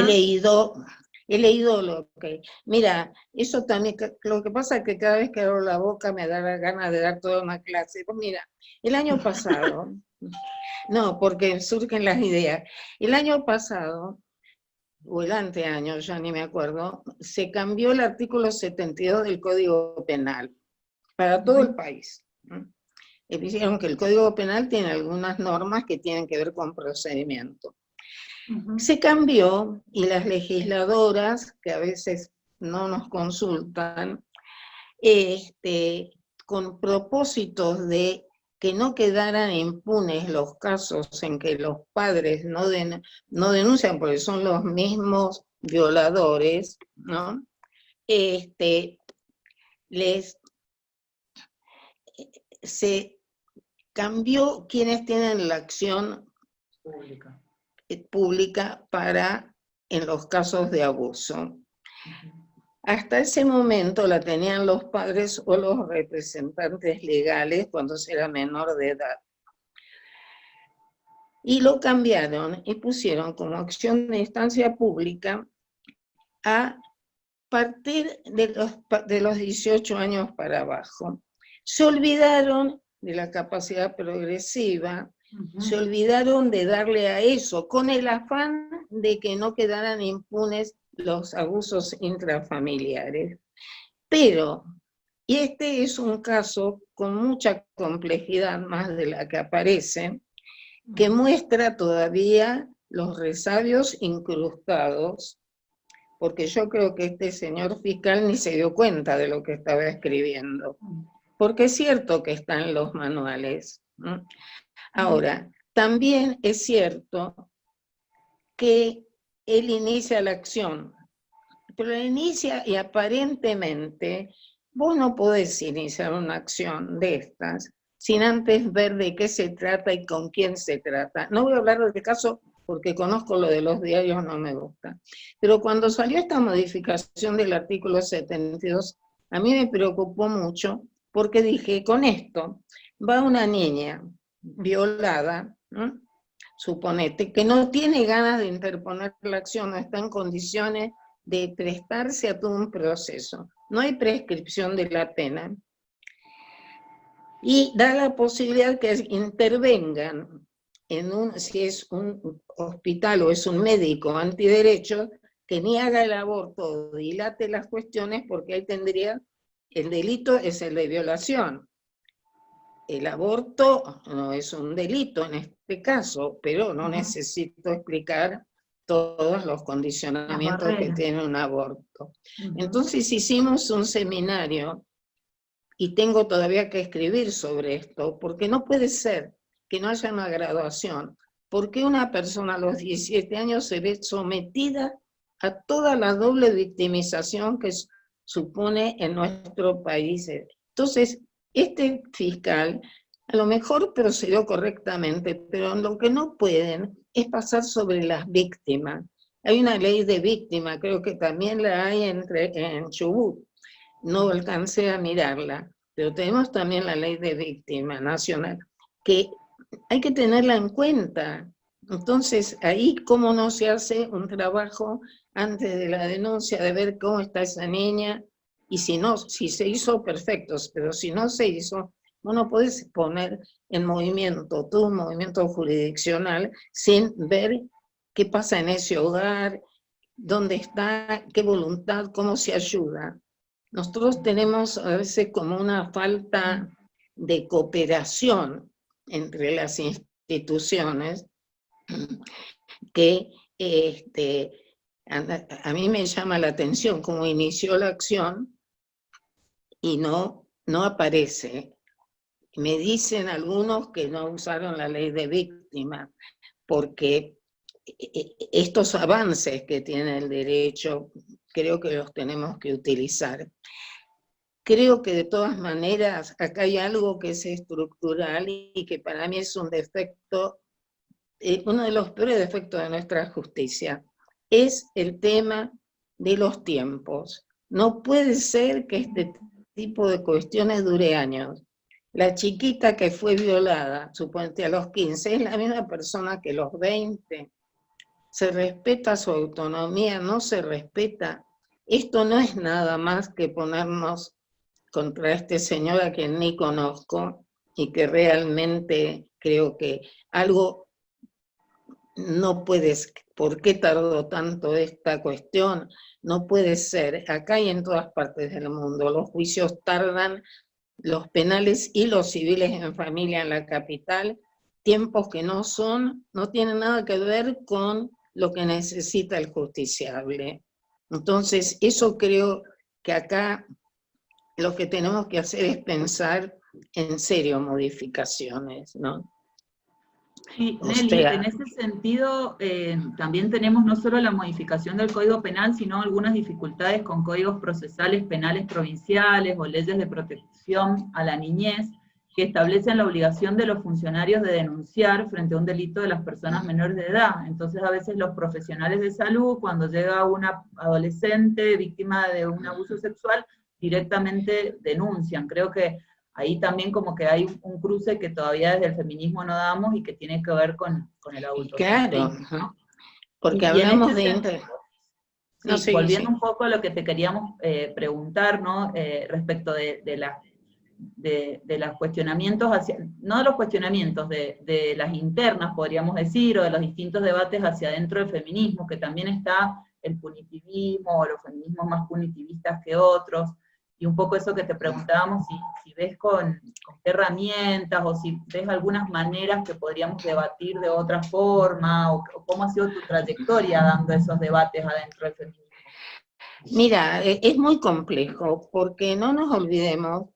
he leído lo que... Mira, eso también, lo que pasa es que cada vez que abro la boca me da la gana de dar toda una clase. Pues mira, el año pasado, no, porque surgen las ideas, el año pasado, o el anteaño, ya ni me acuerdo, se cambió el artículo 72 del Código Penal para todo el país. Dijeron que el Código Penal tiene algunas normas que tienen que ver con procedimiento. Se cambió y las legisladoras, que a veces no nos consultan, con propósitos de que no quedaran impunes los casos en que los padres no denuncian porque son los mismos violadores, ¿no? Se cambió quienes tienen la acción pública en los casos de abuso. Hasta ese momento la tenían los padres o los representantes legales cuando se era menor de edad. Y lo cambiaron y pusieron como acción de instancia pública a partir de los 18 años para abajo. Se olvidaron de la capacidad progresiva, se olvidaron de darle a eso, con el afán de que no quedaran impunes los abusos intrafamiliares. Pero, y este es un caso con mucha complejidad, más de la que aparece, que muestra todavía los resabios incrustados, porque yo creo que este señor fiscal ni se dio cuenta de lo que estaba escribiendo, porque es cierto que está en los manuales. Ahora, también es cierto que él inicia la acción, pero la inicia y aparentemente vos no podés iniciar una acción de estas sin antes ver de qué se trata y con quién se trata. No voy a hablar de este caso porque conozco lo de los diarios, no me gusta. Pero cuando salió esta modificación del artículo 72, a mí me preocupó mucho porque dije, con esto va una niña violada, ¿no? Suponete, que no tiene ganas de interponer la acción, no está en condiciones de prestarse a todo un proceso. No hay prescripción de la pena. Y da la posibilidad que intervengan si es un hospital o es un médico antiderecho, que ni haga el aborto, dilate las cuestiones, porque ahí tendría, el delito es el de violación. El aborto no es un delito en este caso, pero no necesito explicar todos los condicionamientos que tiene un aborto. Entonces hicimos un seminario, y tengo todavía que escribir sobre esto, porque no puede ser que no haya una graduación, porque una persona a los 17 años se ve sometida a toda la doble victimización que supone en nuestro país. Entonces, este fiscal a lo mejor procedió correctamente, pero lo que no pueden es pasar sobre las víctimas. Hay una ley de víctima, creo que también la hay en Chubut. No alcancé a mirarla, pero tenemos también la ley de víctima nacional, que hay que tenerla en cuenta. Entonces, ahí cómo no se hace un trabajo antes de la denuncia, de ver cómo está esa niña, y si se hizo, perfecto, pero si no se hizo, no podés poner en movimiento todo un movimiento jurisdiccional sin ver qué pasa en ese hogar, dónde está, qué voluntad, cómo se ayuda. Nosotros tenemos a veces como una falta de cooperación entre las instituciones que a mí me llama la atención cómo inició la acción y no aparece. Me dicen algunos que no usaron la ley de víctima porque estos avances que tiene el derecho creo que los tenemos que utilizar. Creo que de todas maneras acá hay algo que es estructural y que para mí es un defecto, uno de los peores defectos de nuestra justicia, es el tema de los tiempos. No puede ser que este tipo de cuestiones dure años. La chiquita que fue violada, suponete a los 15, es la misma persona que los 20. Se respeta su autonomía, no se respeta. Esto no es nada más que ponernos contra este señor a quien ni conozco y que realmente creo que algo no puede, ¿por qué tardó tanto esta cuestión? No puede ser, acá y en todas partes del mundo, los juicios tardan, los penales y los civiles en familia en la capital, tiempos que no tienen nada que ver con lo que necesita el justiciable. Entonces, eso creo que acá lo que tenemos que hacer es pensar en serio modificaciones, ¿no? Sí, O Nelly, sea, en ese sentido también tenemos no solo la modificación del Código Penal, sino algunas dificultades con códigos procesales penales provinciales o leyes de protección a la niñez que establecen la obligación de los funcionarios de denunciar frente a un delito de las personas menores de edad. Entonces a veces los profesionales de salud, cuando llega una adolescente víctima de un abuso sexual, directamente denuncian. Creo que ahí también como que hay un cruce que todavía desde el feminismo no damos y que tiene que ver con el claro, adultocentrismo, ¿no? porque Y en hablamos este de... sentido, No, sí, sí, volviendo sí. un poco a lo que te queríamos preguntar, ¿no? Respecto de los cuestionamientos, no de los cuestionamientos, de las internas, podríamos decir, o de los distintos debates hacia adentro del feminismo, que también está el punitivismo, o los feminismos más punitivistas que otros, y un poco eso que te preguntábamos, si ves con qué herramientas, o si ves algunas maneras que podríamos debatir de otra forma, o cómo ha sido tu trayectoria dando esos debates adentro del feminismo. Mira, es muy complejo, porque no nos olvidemos,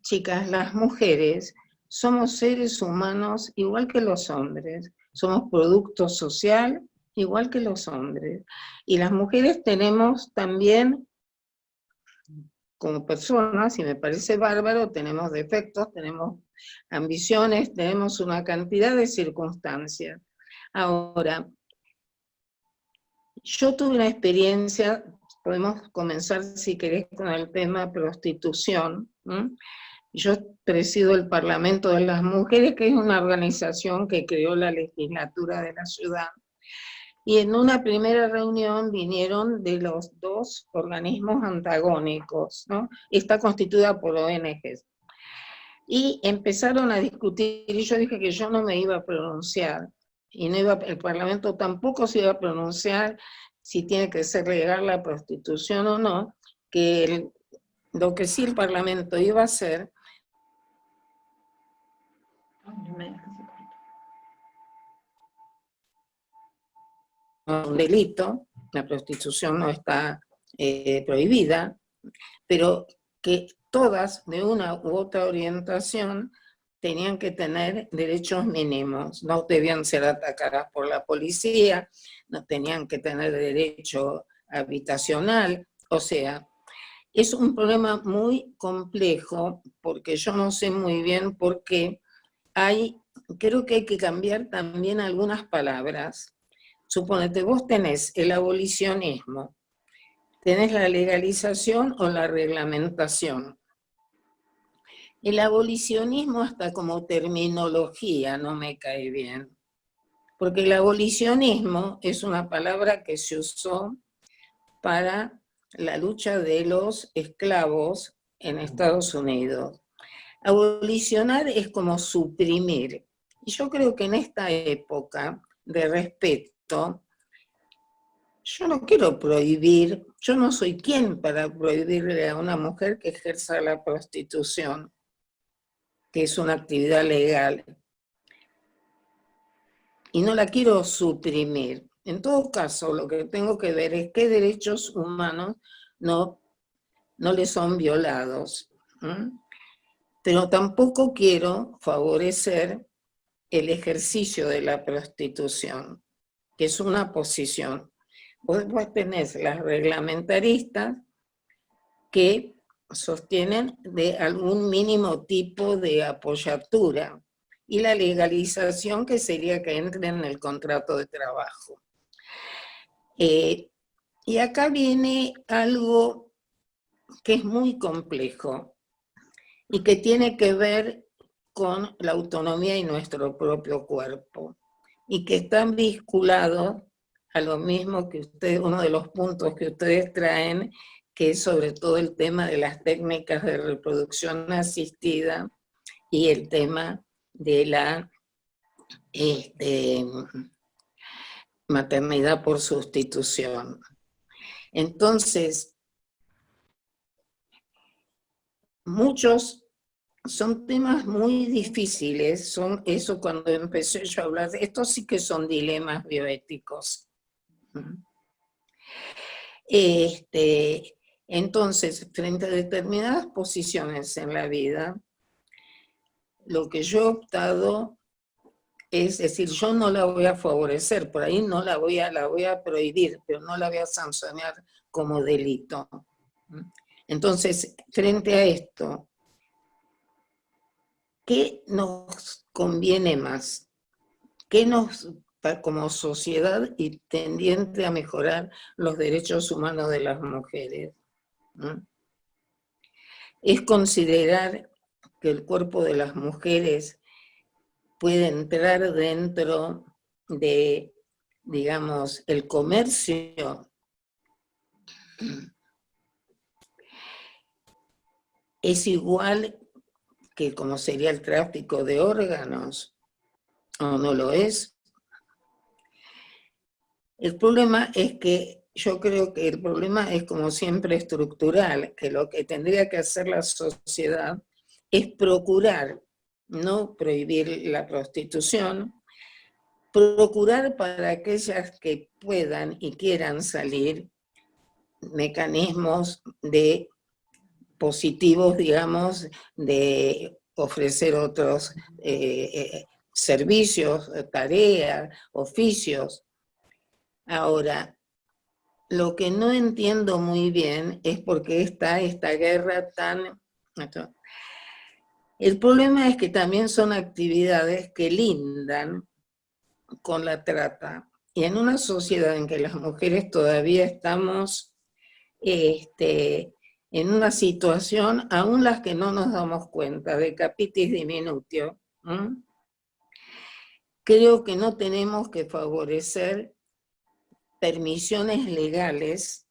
chicas, las mujeres somos seres humanos igual que los hombres, somos producto social igual que los hombres, y las mujeres tenemos también, como personas, y me parece bárbaro, tenemos defectos, tenemos ambiciones, tenemos una cantidad de circunstancias. Ahora, yo tuve una experiencia, podemos comenzar si querés con el tema prostitución. Yo presido el Parlamento de las Mujeres, que es una organización que creó la legislatura de la ciudad. Y en una primera reunión vinieron de los dos organismos antagónicos, ¿no? Está constituida por ONGs. Y empezaron a discutir, y yo dije que yo no me iba a pronunciar, y no iba, el Parlamento tampoco se iba a pronunciar si tiene que ser legal la prostitución o no, que lo que sí el Parlamento iba a hacer, un delito, la prostitución no está prohibida, pero que todas, de una u otra orientación, tenían que tener derechos mínimos, no debían ser atacadas por la policía, no tenían que tener derecho habitacional, o sea, es un problema muy complejo, porque yo no sé muy bien por qué creo que hay que cambiar también algunas palabras. Suponete, vos tenés el abolicionismo, tenés la legalización o la reglamentación. El abolicionismo hasta como terminología no me cae bien, porque el abolicionismo es una palabra que se usó para la lucha de los esclavos en Estados Unidos. Abolicionar es como suprimir. Y yo creo que en esta época de respeto, yo no quiero prohibir, yo no soy quien para prohibirle a una mujer que ejerza la prostitución, que es una actividad legal. Y no la quiero suprimir. En todo caso, lo que tengo que ver es qué derechos humanos no les son violados. Pero tampoco quiero favorecer el ejercicio de la prostitución, que es una posición. Vos tenés las reglamentaristas que sostienen de algún mínimo tipo de apoyatura, y la legalización, que sería que entre en el contrato de trabajo. Y acá viene algo que es muy complejo y que tiene que ver con la autonomía y nuestro propio cuerpo, y que están vinculados a lo mismo que ustedes, uno de los puntos que ustedes traen, que es sobre todo el tema de las técnicas de reproducción asistida y el tema de la maternidad por sustitución. Entonces, muchos son temas muy difíciles, son eso cuando empecé yo a hablar de esto, sí que son dilemas bioéticos. Entonces, frente a determinadas posiciones en la vida, lo que yo he optado es decir, yo no la voy a favorecer, por ahí no la voy a prohibir, pero no la voy a sancionar como delito. Entonces, frente a esto, ¿qué nos conviene más? ¿Qué nos, como sociedad y tendiente a mejorar los derechos humanos de las mujeres? Es considerar que el cuerpo de las mujeres puede entrar dentro de, digamos, el comercio. Es igual que como sería el tráfico de órganos, o no lo es. El problema es que yo creo que el problema es como siempre estructural, que lo que tendría que hacer la sociedad es procurar no prohibir la prostitución, procurar para aquellas que puedan y quieran salir mecanismos de positivos, digamos, de ofrecer otros servicios, tareas, oficios. Ahora, lo que no entiendo muy bien es por qué está esta guerra tan... El problema es que también son actividades que lindan con la trata. Y en una sociedad en que las mujeres todavía estamos en una situación, aún las que no nos damos cuenta, de capitis diminutio, creo que no tenemos que favorecer permisiones legales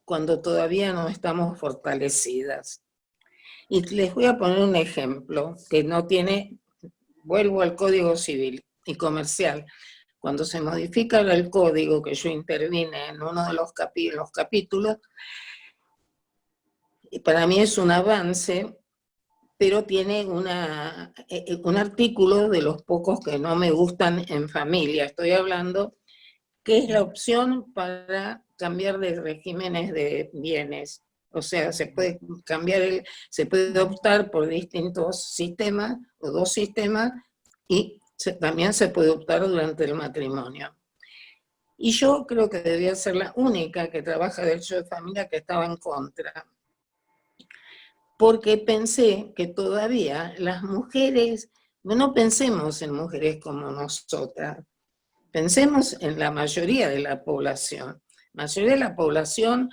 cuando todavía no estamos fortalecidas. Y les voy a poner un ejemplo que no tiene, vuelvo al Código Civil y Comercial. Cuando se modifica el código, que yo intervine en uno de los capítulos, para mí es un avance, pero tiene un artículo de los pocos que no me gustan en familia. Estoy hablando que es la opción para cambiar de regímenes de bienes. O sea, se puede cambiar, se puede optar por distintos sistemas, o dos sistemas, y también se puede optar durante el matrimonio. Y yo creo que debía ser la única que trabaja derecho de familia que estaba en contra. Porque pensé que todavía las mujeres, no pensemos en mujeres como nosotras, pensemos en la mayoría de la población. La mayoría de la población,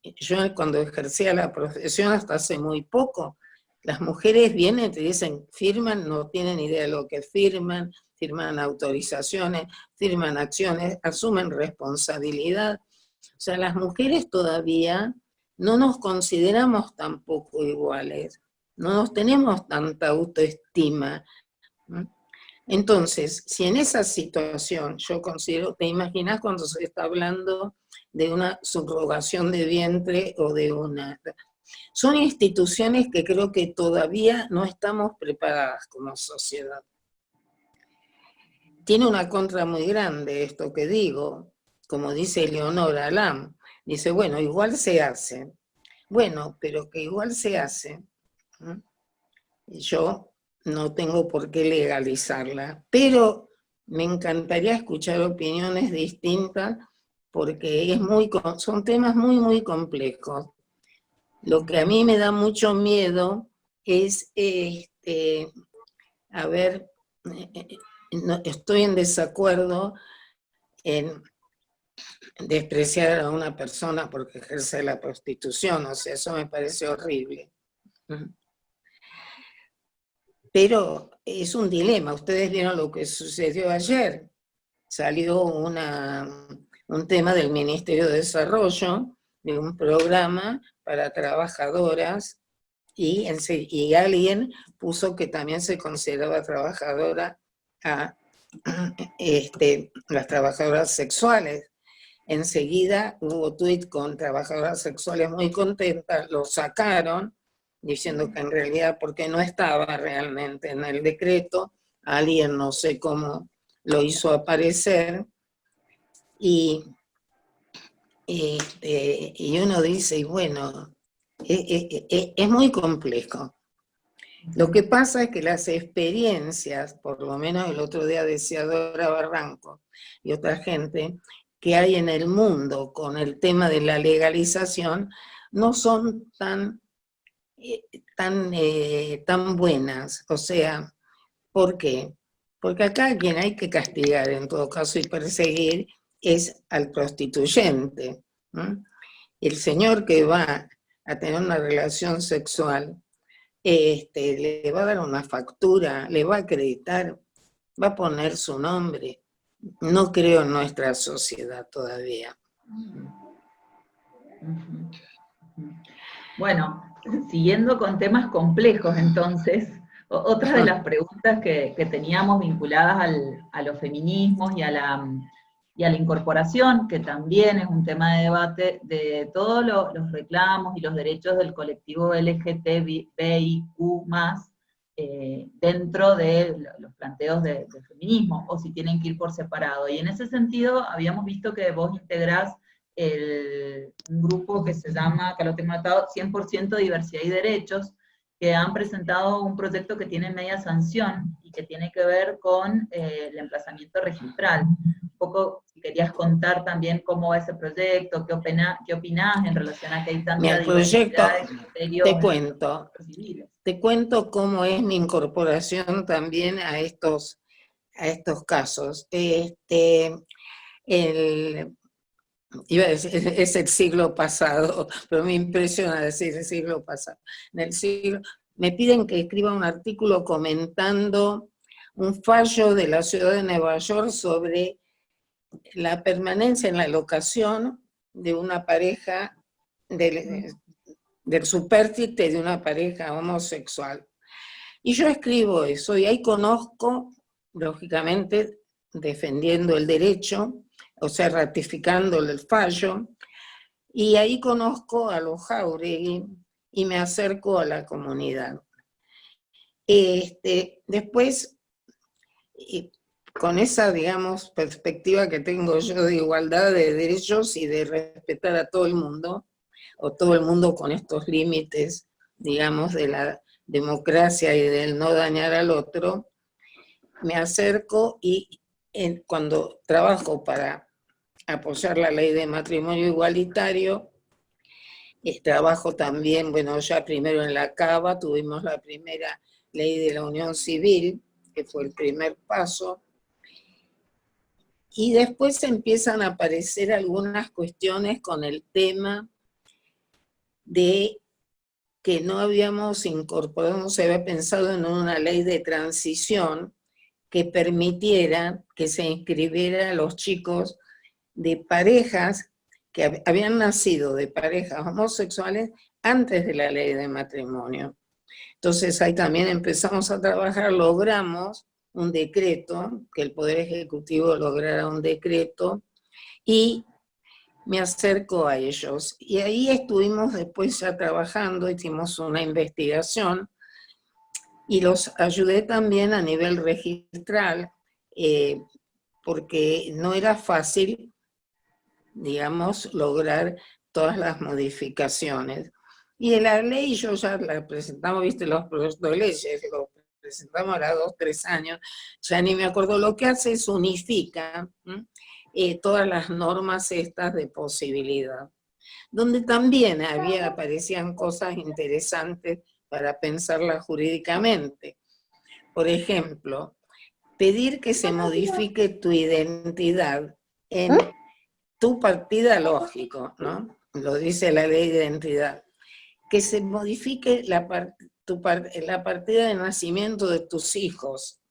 yo cuando ejercía la profesión hasta hace muy poco, las mujeres vienen y te dicen, firman, no tienen idea de lo que firman, firman autorizaciones, firman acciones, asumen responsabilidad. O sea, las mujeres todavía no nos consideramos tampoco iguales, no nos tenemos tanta autoestima. Entonces, si en esa situación yo considero, ¿te imaginas cuando se está hablando de una subrogación de vientre o de una... Son instituciones que creo que todavía no estamos preparadas como sociedad. Tiene una contra muy grande esto que digo, como dice Leonora Lam, dice, bueno, igual se hace. Bueno, pero que igual se hace. Yo no tengo por qué legalizarla, pero me encantaría escuchar opiniones distintas porque son temas muy, muy complejos. Lo que a mí me da mucho miedo es, estoy en desacuerdo en despreciar a una persona porque ejerce la prostitución, o sea, eso me parece horrible. Pero es un dilema. Ustedes vieron lo que sucedió ayer. Salió un tema del Ministerio de Desarrollo, de un programa para trabajadoras, y alguien puso que también se consideraba trabajadora a las trabajadoras sexuales. Enseguida hubo tuit con trabajadoras sexuales muy contentas, lo sacaron, diciendo que en realidad, porque no estaba realmente en el decreto, alguien no sé cómo lo hizo aparecer, y uno dice, y bueno, es muy complejo. Lo que pasa es que las experiencias, por lo menos el otro día decía Dora Barranco y otra gente, que hay en el mundo con el tema de la legalización, no son tan buenas. O sea, ¿por qué? Porque acá a quien hay que castigar en todo caso y perseguir es al prostituyente. El señor que va a tener una relación sexual, le va a dar una factura, le va a acreditar, va a poner su nombre. No creo en nuestra sociedad todavía. Bueno, siguiendo con temas complejos entonces, otra de las preguntas que teníamos vinculadas a los feminismos y a la incorporación, que también es un tema de debate, de todos los reclamos y los derechos del colectivo LGTBIQ+, dentro de los planteos del feminismo, o si tienen que ir por separado. Y en ese sentido, habíamos visto que vos integrás un grupo que se llama, que lo tengo anotado, 100% Diversidad y Derechos, que han presentado un proyecto que tiene media sanción y que tiene que ver con el emplazamiento registral. Un poco, si querías contar también cómo va ese proyecto, qué opinás en relación a que hay tanta diversidad de criterios. Te cuento cómo es mi incorporación también a estos casos. Iba a decir, es el siglo pasado, pero me impresiona decir el siglo pasado. Me piden que escriba un artículo comentando un fallo de la ciudad de Nueva York sobre la permanencia en la locación de una pareja, del supérstite de una pareja homosexual. Y yo escribo eso, y ahí conozco, lógicamente, defendiendo el derecho, o sea, ratificando el fallo, y ahí conozco a los Jáuregui y me acerco a la comunidad. Después, con esa, digamos, perspectiva que tengo yo de igualdad de derechos y de respetar a todo el mundo, o todo el mundo con estos límites, digamos, de la democracia y del no dañar al otro, me acerco y cuando trabajo para apoyar la ley de matrimonio igualitario, trabajo también, bueno, ya primero en la CABA, tuvimos la primera ley de la unión civil, que fue el primer paso, y después empiezan a aparecer algunas cuestiones con el tema de que no habíamos incorporado, no se había pensado en una ley de transición que permitiera que se inscribiera a los chicos de parejas que habían nacido de parejas homosexuales antes de la ley de matrimonio. Entonces ahí también empezamos a trabajar, logramos un decreto, que el Poder Ejecutivo lograra un decreto, y me acerco a ellos. Y ahí estuvimos después ya trabajando, hicimos una investigación, y los ayudé también a nivel registral, porque no era fácil, digamos, lograr todas las modificaciones. Y en la ley yo ya la presentamos, viste, los proyectos de leyes, lo presentamos ahora 2 o 3 años, ya ni me acuerdo, lo que hace es unifica todas las normas estas de posibilidad, donde también aparecían cosas interesantes para pensarla jurídicamente. Por ejemplo, pedir que se modifique tu identidad en tu partida, lógico, ¿no? Lo dice la ley de identidad. Que se modifique la partida de nacimiento de tus hijos.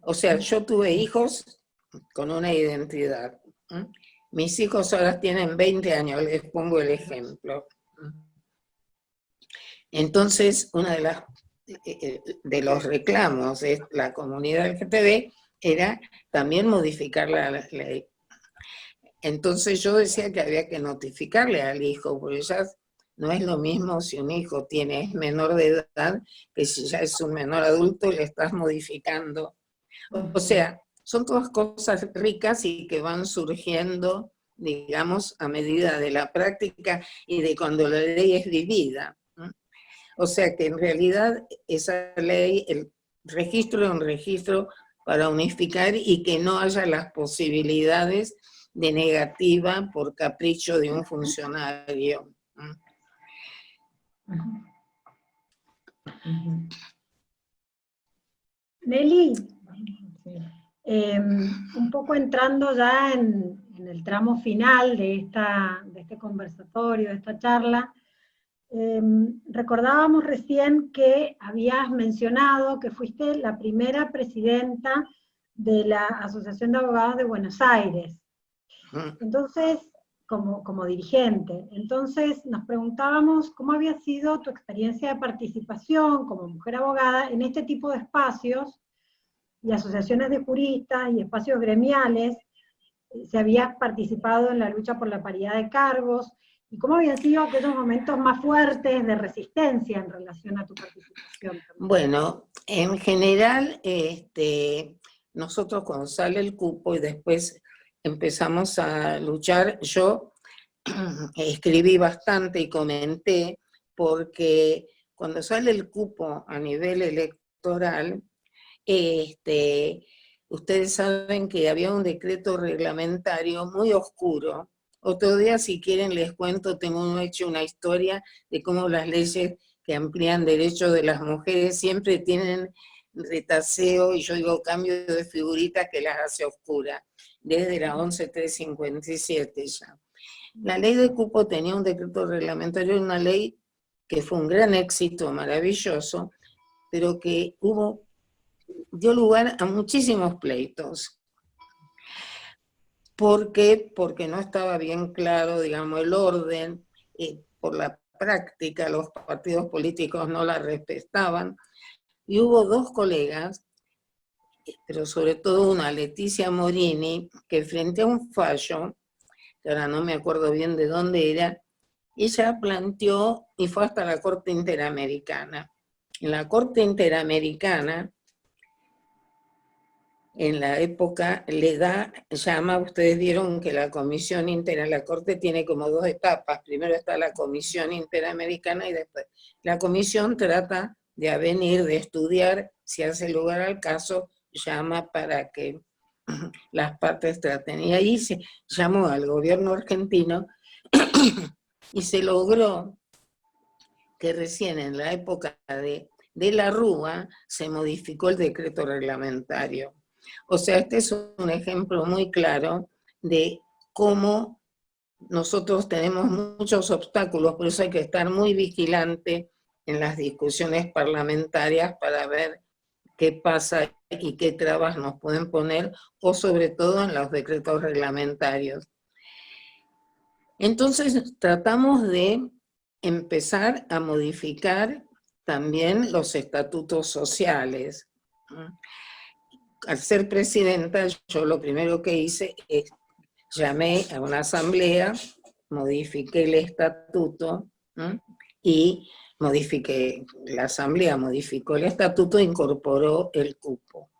O sea, yo tuve hijos con una identidad. Mis hijos ahora tienen 20 años, les pongo el ejemplo. Entonces, uno de los reclamos de la comunidad LGTB era también modificar la ley. Entonces yo decía que había que notificarle al hijo, porque ya no es lo mismo si un hijo es menor de edad, que si ya es un menor adulto y le estás modificando. O sea, son todas cosas ricas y que van surgiendo, digamos, a medida de la práctica y de cuando la ley es vivida. O sea que en realidad esa ley, el registro es un registro para unificar y que no haya las posibilidades de negativa por capricho de un funcionario. Nelly, un poco entrando ya en el tramo final de este conversatorio, de esta charla, recordábamos recién que habías mencionado que fuiste la primera presidenta de la Asociación de Abogados de Buenos Aires. Entonces, como dirigente. Entonces, nos preguntábamos cómo había sido tu experiencia de participación como mujer abogada en este tipo de espacios y asociaciones de juristas y espacios gremiales, si habías participado en la lucha por la paridad de cargos, y cómo habían sido aquellos momentos más fuertes de resistencia en relación a tu participación. Bueno, en general, nosotros cuando sale el cupo y después empezamos a luchar, yo escribí bastante y comenté, porque cuando sale el cupo a nivel electoral, ustedes saben que había un decreto reglamentario muy oscuro. Otro día, si quieren, les cuento, tengo hecho una historia de cómo las leyes que amplían derechos de las mujeres siempre tienen retaseo, y yo digo cambio de figuritas que las hace oscuras, desde la 11.357 ya. La ley de cupo tenía un decreto reglamentario, una ley que fue un gran éxito, maravilloso, pero que dio lugar a muchísimos pleitos. ¿Por qué? Porque no estaba bien claro, digamos, el orden, por la práctica los partidos políticos no la respetaban, y hubo dos colegas, pero sobre todo una, Leticia Morini, que frente a un fallo, que ahora no me acuerdo bien de dónde era, ella planteó, y fue hasta la Corte Interamericana. En la Corte Interamericana, en la época, ustedes vieron que la Comisión la Corte tiene como dos etapas, primero está la Comisión Interamericana y después la Comisión trata de avenir, de estudiar, si hace lugar al caso, llama para que las partes traten. Y ahí se llamó al gobierno argentino y se logró que recién en la época de la Rúa se modificó el decreto reglamentario. O sea, este es un ejemplo muy claro de cómo nosotros tenemos muchos obstáculos, por eso hay que estar muy vigilante en las discusiones parlamentarias para ver qué pasa y qué trabas nos pueden poner, o sobre todo en los decretos reglamentarios. Entonces tratamos de empezar a modificar también los estatutos sociales. Al ser presidenta, yo lo primero que hice es llamé a una asamblea, modifiqué el estatuto y la asamblea modificó el estatuto e incorporó el cupo.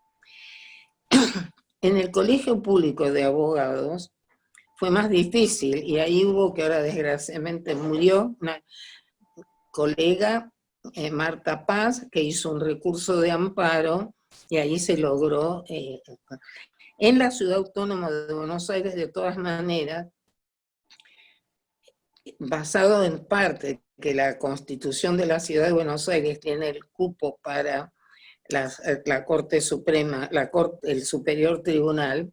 En el Colegio Público de Abogados fue más difícil, y ahí hubo, que ahora desgraciadamente murió, una colega, Marta Paz, que hizo un recurso de amparo, y ahí se logró. En la Ciudad Autónoma de Buenos Aires, de todas maneras, basado en parte que la Constitución de la Ciudad de Buenos Aires tiene el cupo para la Corte Suprema, el Superior Tribunal,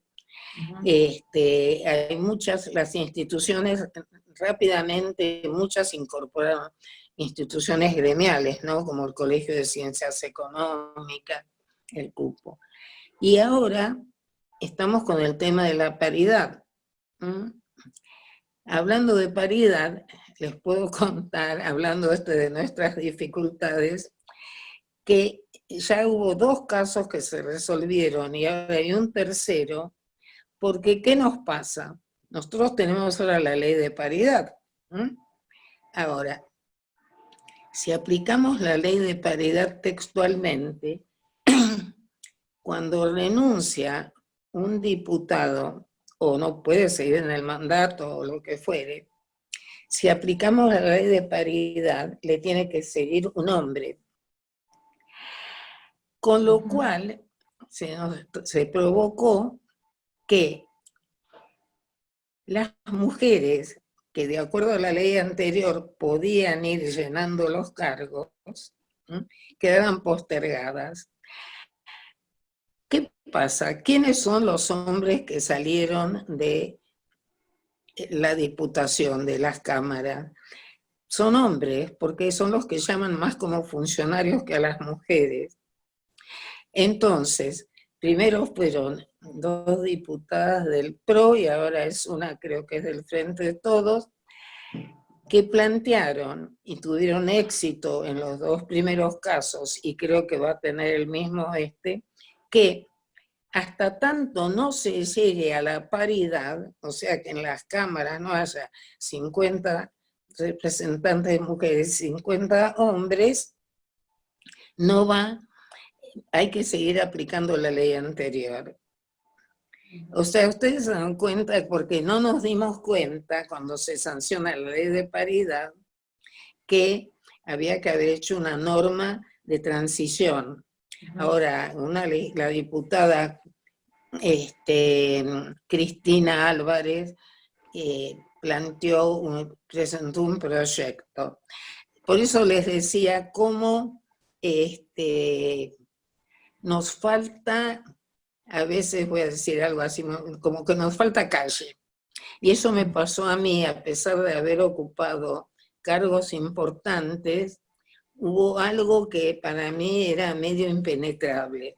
hay las instituciones rápidamente, muchas incorporaron. instituciones gremiales, ¿no? Como el Colegio de Ciencias Económicas, el cupo. Y ahora estamos con el tema de la paridad. Hablando de paridad, les puedo contar, hablando de nuestras dificultades, que ya hubo 2 casos que se resolvieron y ahora hay un tercero, porque ¿qué nos pasa? Nosotros tenemos ahora la ley de paridad. Ahora, si aplicamos la ley de paridad textualmente, cuando renuncia un diputado o no puede seguir en el mandato o lo que fuere, si aplicamos la ley de paridad, le tiene que seguir un hombre. Con lo cual se provocó que las mujeres que de acuerdo a la ley anterior podían ir llenando los cargos, quedaban postergadas. ¿Qué pasa? ¿Quiénes son los hombres que salieron de la diputación, de las cámaras? Son hombres, porque son los que llaman más como funcionarios que a las mujeres. Entonces, primero fueron 2 diputadas del PRO y ahora es una, creo que es del Frente de Todos, que plantearon y tuvieron éxito en los 2 primeros casos, y creo que va a tener el mismo que hasta tanto no se llegue a la paridad, o sea que en las cámaras no haya 50 representantes de mujeres, 50 hombres, hay que seguir aplicando la ley anterior. O sea, ustedes se dan cuenta, porque no nos dimos cuenta cuando se sanciona la ley de paridad, que había que haber hecho una norma de transición. Ahora, la diputada Cristina Álvarez presentó un proyecto. Por eso les decía cómo nos falta, a veces voy a decir algo así, como que nos falta calle. Y eso me pasó a mí, a pesar de haber ocupado cargos importantes, hubo algo que para mí era medio impenetrable.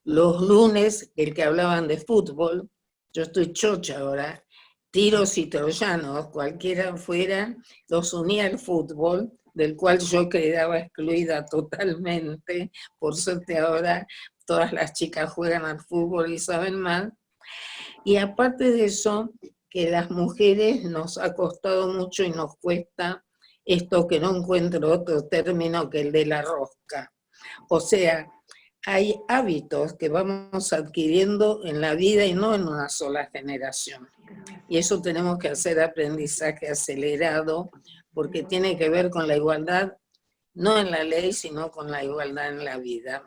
Los lunes, el que hablaban de fútbol, yo estoy chocha ahora, tiros y troyanos, cualquiera fuera, los unía al fútbol, del cual yo quedaba excluida totalmente. Por suerte ahora todas las chicas juegan al fútbol y saben más. Y aparte de eso, que las mujeres nos ha costado mucho y nos cuesta esto, que no encuentro otro término que el de la rosca. O sea, hay hábitos que vamos adquiriendo en la vida y no en una sola generación. Y eso tenemos que hacer aprendizaje acelerado, porque tiene que ver con la igualdad, no en la ley, sino con la igualdad en la vida.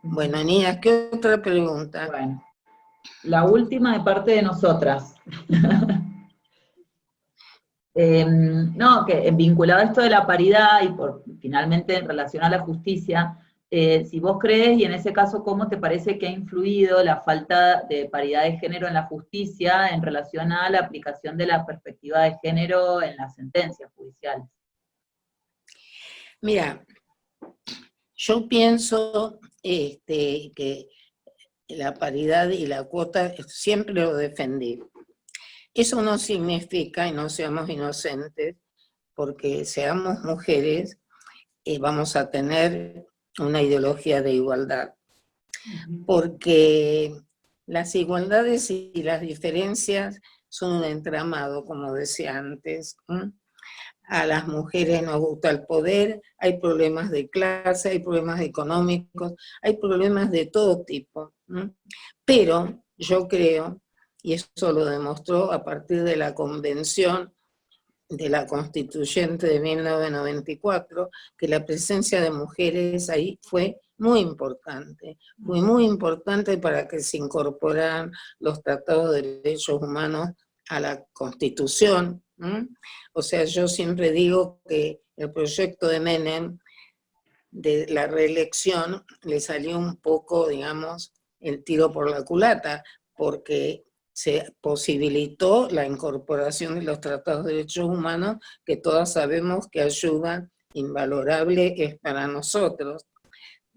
Bueno, Nías, ¿qué otra pregunta? Bueno, la última de parte de nosotras. No, que vinculado a esto de la paridad y finalmente en relación a la justicia, si vos crees, y en ese caso, ¿cómo te parece que ha influido la falta de paridad de género en la justicia en relación a la aplicación de la perspectiva de género en las sentencias judiciales? Mira, yo pienso que la paridad y la cuota siempre lo defendí. Eso no significa, y no seamos inocentes, porque seamos mujeres, vamos a tener una ideología de igualdad. Porque las igualdades y las diferencias son un entramado, como decía antes. A las mujeres nos gusta el poder, hay problemas de clase, hay problemas económicos, hay problemas de todo tipo. Pero yo creo, y eso lo demostró a partir de la convención de la Constituyente de 1994, que la presencia de mujeres ahí fue muy importante. Fue muy importante para que se incorporaran los tratados de derechos humanos a la Constitución. O sea, yo siempre digo que el proyecto de Menem, de la reelección, le salió un poco, digamos, el tiro por la culata, porque se posibilitó la incorporación de los tratados de derechos humanos, que todas sabemos que ayuda invalorable es para nosotros,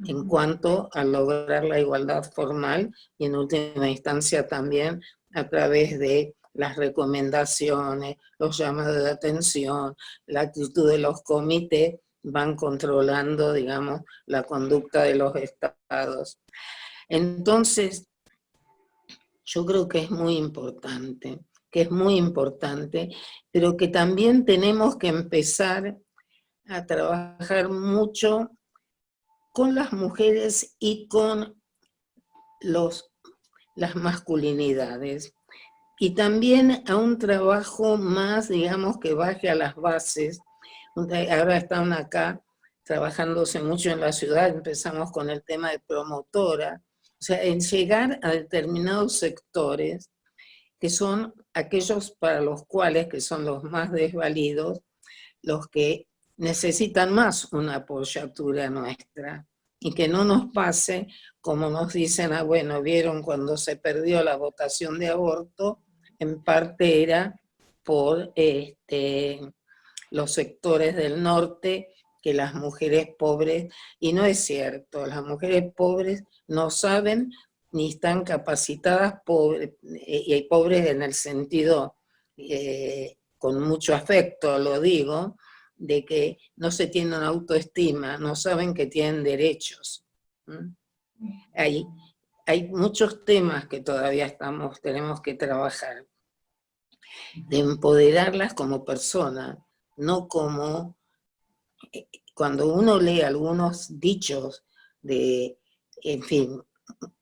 en cuanto a lograr la igualdad formal y en última instancia también a través de las recomendaciones, los llamados de atención, la actitud de los comités, van controlando, digamos, la conducta de los estados. Entonces, yo creo que es muy importante, pero que también tenemos que empezar a trabajar mucho con las mujeres y con las masculinidades. Y también a un trabajo más, digamos, que baje a las bases. Ahora están acá trabajándose mucho en la ciudad, empezamos con el tema de promotora, o sea, en llegar a determinados sectores que son aquellos para los cuales, que son los más desvalidos, los que necesitan más una apoyatura nuestra, y que no nos pase como nos dicen, bueno, vieron cuando se perdió la votación de aborto, en parte era por los sectores del norte, que las mujeres pobres, y no es cierto, las mujeres pobres no saben ni están capacitadas, y pobres en el sentido, con mucho afecto lo digo, de que no se tienen autoestima, no saben que tienen derechos. Hay muchos temas que todavía tenemos que trabajar, de empoderarlas como personas, no como, cuando uno lee algunos dichos de, en fin,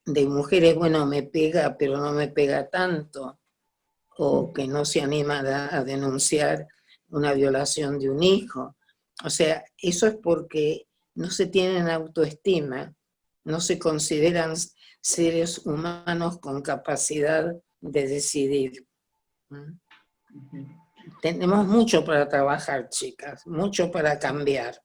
de mujeres, bueno, me pega, pero no me pega tanto, o que no se animan a denunciar una violación de un hijo. O sea, eso es porque no se tienen autoestima, no se consideran seres humanos con capacidad de decidir. Tenemos mucho para trabajar, chicas, mucho para cambiar.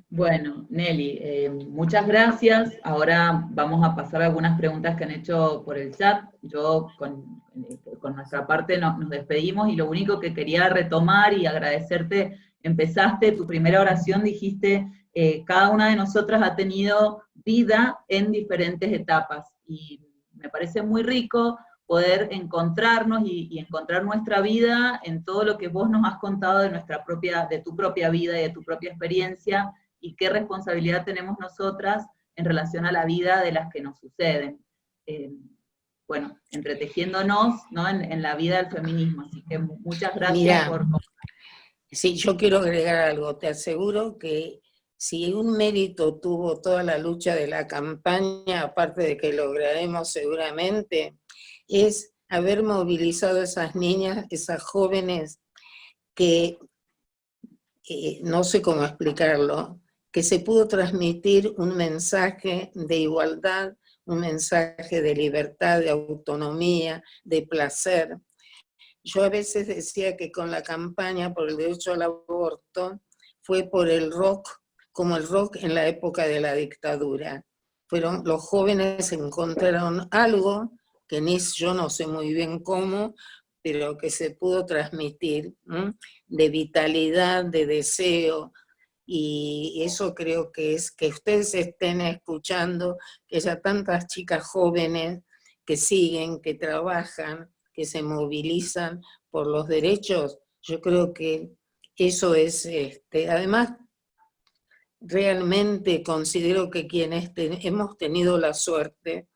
Bueno, Nelly, muchas gracias. Ahora vamos a pasar a algunas preguntas que han hecho por el chat. Yo con nuestra parte nos despedimos, y lo único que quería retomar y agradecerte, empezaste tu primera oración, dijiste, cada una de nosotras ha tenido vida en diferentes etapas, y me parece muy rico poder encontrarnos y encontrar nuestra vida en todo lo que vos nos has contado de tu propia vida y de tu propia experiencia, y qué responsabilidad tenemos nosotras en relación a la vida de las que nos suceden. Bueno, entretejiéndonos, ¿no?, en la vida del feminismo. Así que muchas gracias. Mirá, sí, yo quiero agregar algo. Te aseguro que si un mérito tuvo toda la lucha de la campaña, aparte de que lograremos seguramente, es haber movilizado a esas niñas, esas jóvenes que, no sé cómo explicarlo, que se pudo transmitir un mensaje de igualdad, un mensaje de libertad, de autonomía, de placer. Yo a veces decía que con la campaña por el derecho al aborto fue por el rock, como el rock en la época de la dictadura. Los jóvenes encontraron algo que yo no sé muy bien cómo, pero que se pudo transmitir, de vitalidad, de deseo, y eso creo que es que ustedes estén escuchando, que haya tantas chicas jóvenes que siguen, que trabajan, que se movilizan por los derechos. Yo creo que eso es, además, realmente considero que quienes hemos tenido la suerte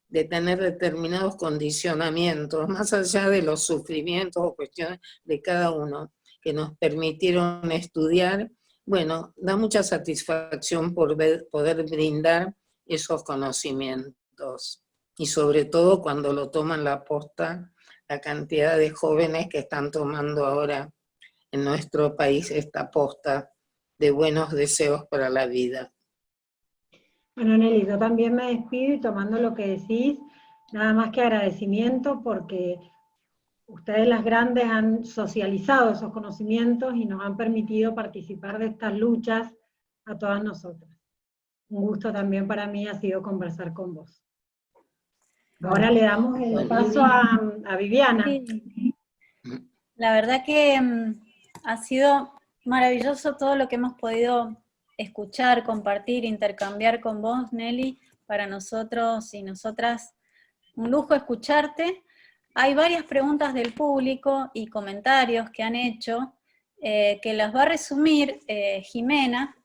de tener determinados condicionamientos, más allá de los sufrimientos o cuestiones de cada uno, que nos permitieron estudiar, bueno, da mucha satisfacción por poder brindar esos conocimientos. Y sobre todo cuando lo toman la posta la cantidad de jóvenes que están tomando ahora en nuestro país esta posta de buenos deseos para la vida. Bueno, Nelly, yo también me despido, y tomando lo que decís, nada más que agradecimiento, porque ustedes las grandes han socializado esos conocimientos y nos han permitido participar de estas luchas a todas nosotras. Un gusto también para mí ha sido conversar con vos. Ahora le damos el paso a Viviana. Sí. La verdad que ha sido maravilloso todo lo que hemos podido escuchar, compartir, intercambiar con vos, Nelly. Para nosotros y nosotras, un lujo escucharte. Hay varias preguntas del público y comentarios que han hecho, que las va a resumir Jimena,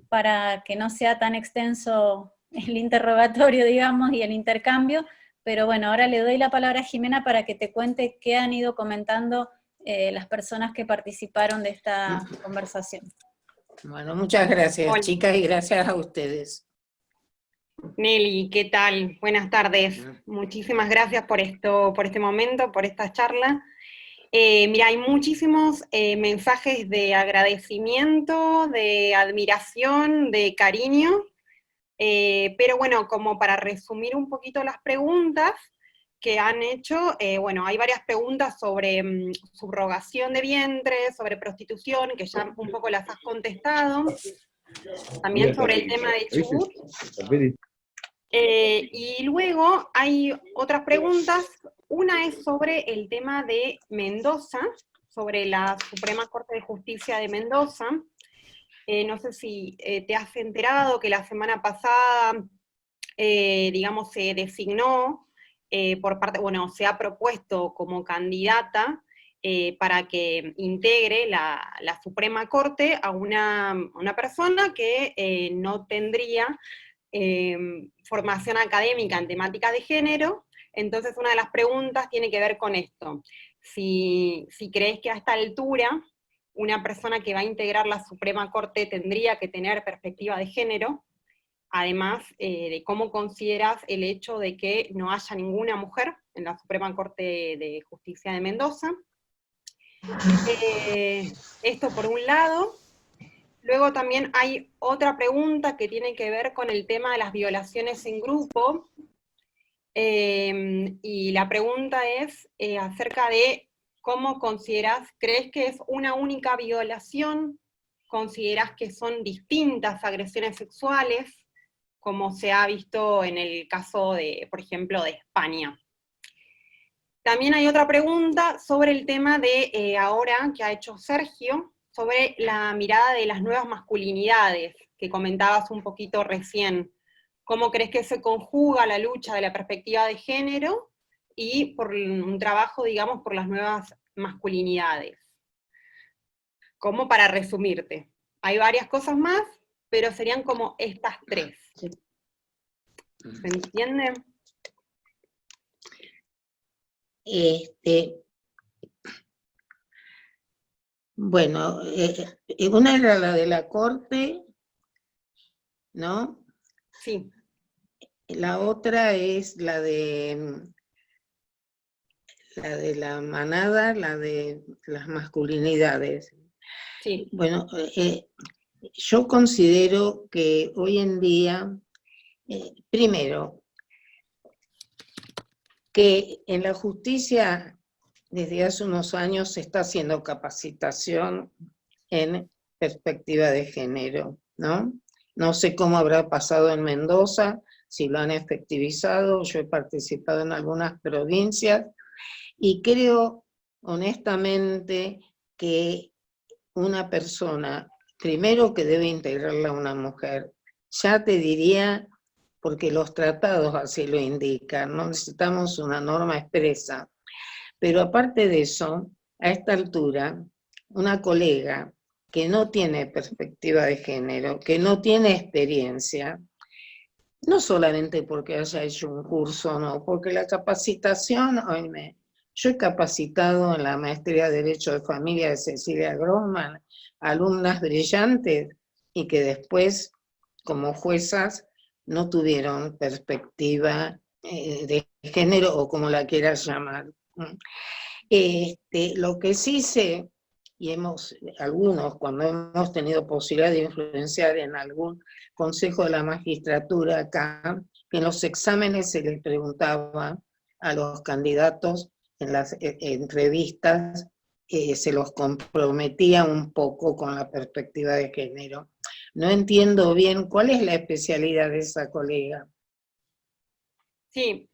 para que no sea tan extenso el interrogatorio, digamos, y el intercambio. Pero bueno, ahora le doy la palabra a Jimena para que te cuente qué han ido comentando las personas que participaron de esta conversación. Bueno, muchas gracias, Hola. chicas, y gracias a ustedes. Nelly, ¿qué tal? Buenas tardes. Muchísimas gracias por este momento, por esta charla. Mira, hay muchísimos mensajes de agradecimiento, de admiración, de cariño, pero bueno, como para resumir un poquito las preguntas que han hecho, bueno, hay varias preguntas sobre subrogación de vientre, sobre prostitución, que ya un poco las has contestado, también sobre el tema de Chubut. Y luego hay otras preguntas, una es sobre el tema de Mendoza, sobre la Suprema Corte de Justicia de Mendoza. No sé si te has enterado que la semana pasada, digamos, se designó por parte, bueno, se ha propuesto como candidata para que integre la Suprema Corte a una persona que no tendría formación académica en temáticas de género. Entonces una de las preguntas tiene que ver con esto. Si crees que a esta altura una persona que va a integrar la Suprema Corte tendría que tener perspectiva de género, además de cómo consideras el hecho de que no haya ninguna mujer en la Suprema Corte de Justicia de Mendoza. Esto por un lado. Luego también hay otra pregunta que tiene que ver con el tema de las violaciones en grupo, y la pregunta es acerca de cómo consideras, ¿crees que es una única violación? ¿Consideras que son distintas agresiones sexuales, como se ha visto en el caso de, por ejemplo, de España? También hay otra pregunta sobre el tema de ahora que ha hecho Sergio, sobre la mirada de las nuevas masculinidades, que comentabas un poquito recién. ¿Cómo crees que se conjuga la lucha de la perspectiva de género y por un trabajo, digamos, por las nuevas masculinidades? Como para resumirte. Hay varias cosas más, pero serían como estas tres. ¿Se entiende? Bueno, una era la de la Corte, ¿no? Sí. La otra es la de la manada, la de las masculinidades. Sí. Bueno, yo considero que hoy en día, primero, que en la justicia desde hace unos años se está haciendo capacitación en perspectiva de género, ¿no? No sé cómo habrá pasado en Mendoza, si lo han efectivizado. Yo he participado en algunas provincias y creo honestamente que una persona, primero que debe integrarla a una mujer, ya te diría, porque los tratados así lo indican, no necesitamos una norma expresa. Pero aparte de eso, a esta altura, una colega que no tiene perspectiva de género, que no tiene experiencia, no solamente porque haya hecho un curso, no, porque la capacitación, oíme, yo he capacitado en la maestría de Derecho de Familia de Cecilia Grossman, alumnas brillantes y que después, como juezas, no tuvieron perspectiva de género o como la quieras llamar. Lo que sí sé, y algunos cuando hemos tenido posibilidad de influenciar en algún consejo de la magistratura acá, que en los exámenes se les preguntaba a los candidatos en las entrevistas, se los comprometía un poco con la perspectiva de género. No entiendo bien cuál es la especialidad de esa colega. Sí,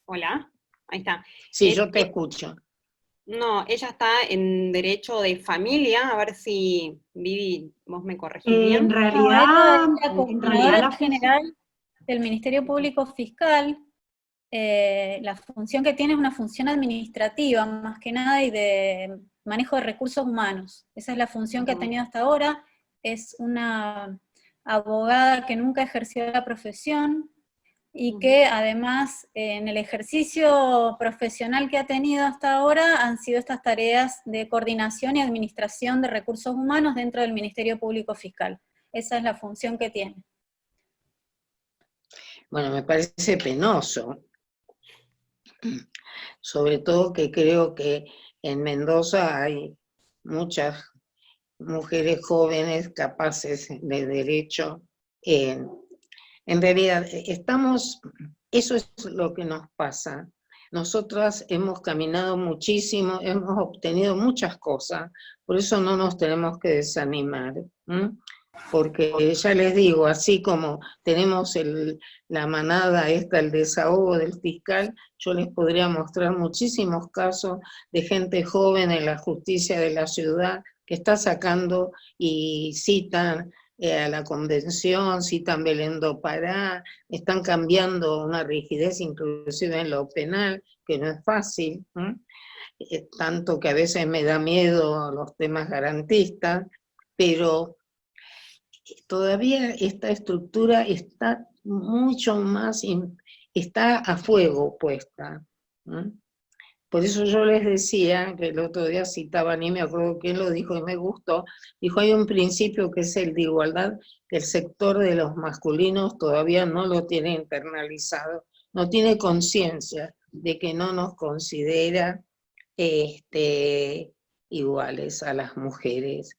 Hola, ahí está. Sí, yo te escucho. No, ella está en Derecho de Familia, a ver si, Vivi, vos me corregís En bien. No, realidad, ella es la en coordinadora realidad la función... general del Ministerio Público Fiscal. La función que tiene es una función administrativa, más que nada, y de manejo de recursos humanos. Esa es la función que ha tenido hasta ahora. Es una abogada que nunca ejerció la profesión, y que además en el ejercicio profesional que ha tenido hasta ahora han sido estas tareas de coordinación y administración de recursos humanos dentro del Ministerio Público Fiscal. Esa es la función que tiene. Bueno, me parece penoso, sobre todo que creo que en Mendoza hay muchas mujeres jóvenes capaces de derecho. En realidad, eso es lo que nos pasa. Nosotras hemos caminado muchísimo, hemos obtenido muchas cosas, por eso no nos tenemos que desanimar. Porque ya les digo, así como tenemos la manada esta, el desahogo del fiscal, yo les podría mostrar muchísimos casos de gente joven en la justicia de la ciudad que está sacando y citan a la convención, citan Belén do Pará, están cambiando una rigidez inclusive en lo penal, que no es fácil, tanto que a veces me da miedo los temas garantistas, pero todavía esta estructura está mucho más, está a fuego puesta. Por eso yo les decía, que el otro día citaba, ni me acuerdo quién lo dijo y me gustó, dijo, hay un principio que es el de igualdad, que el sector de los masculinos todavía no lo tiene internalizado, no tiene conciencia de que no nos considera iguales a las mujeres.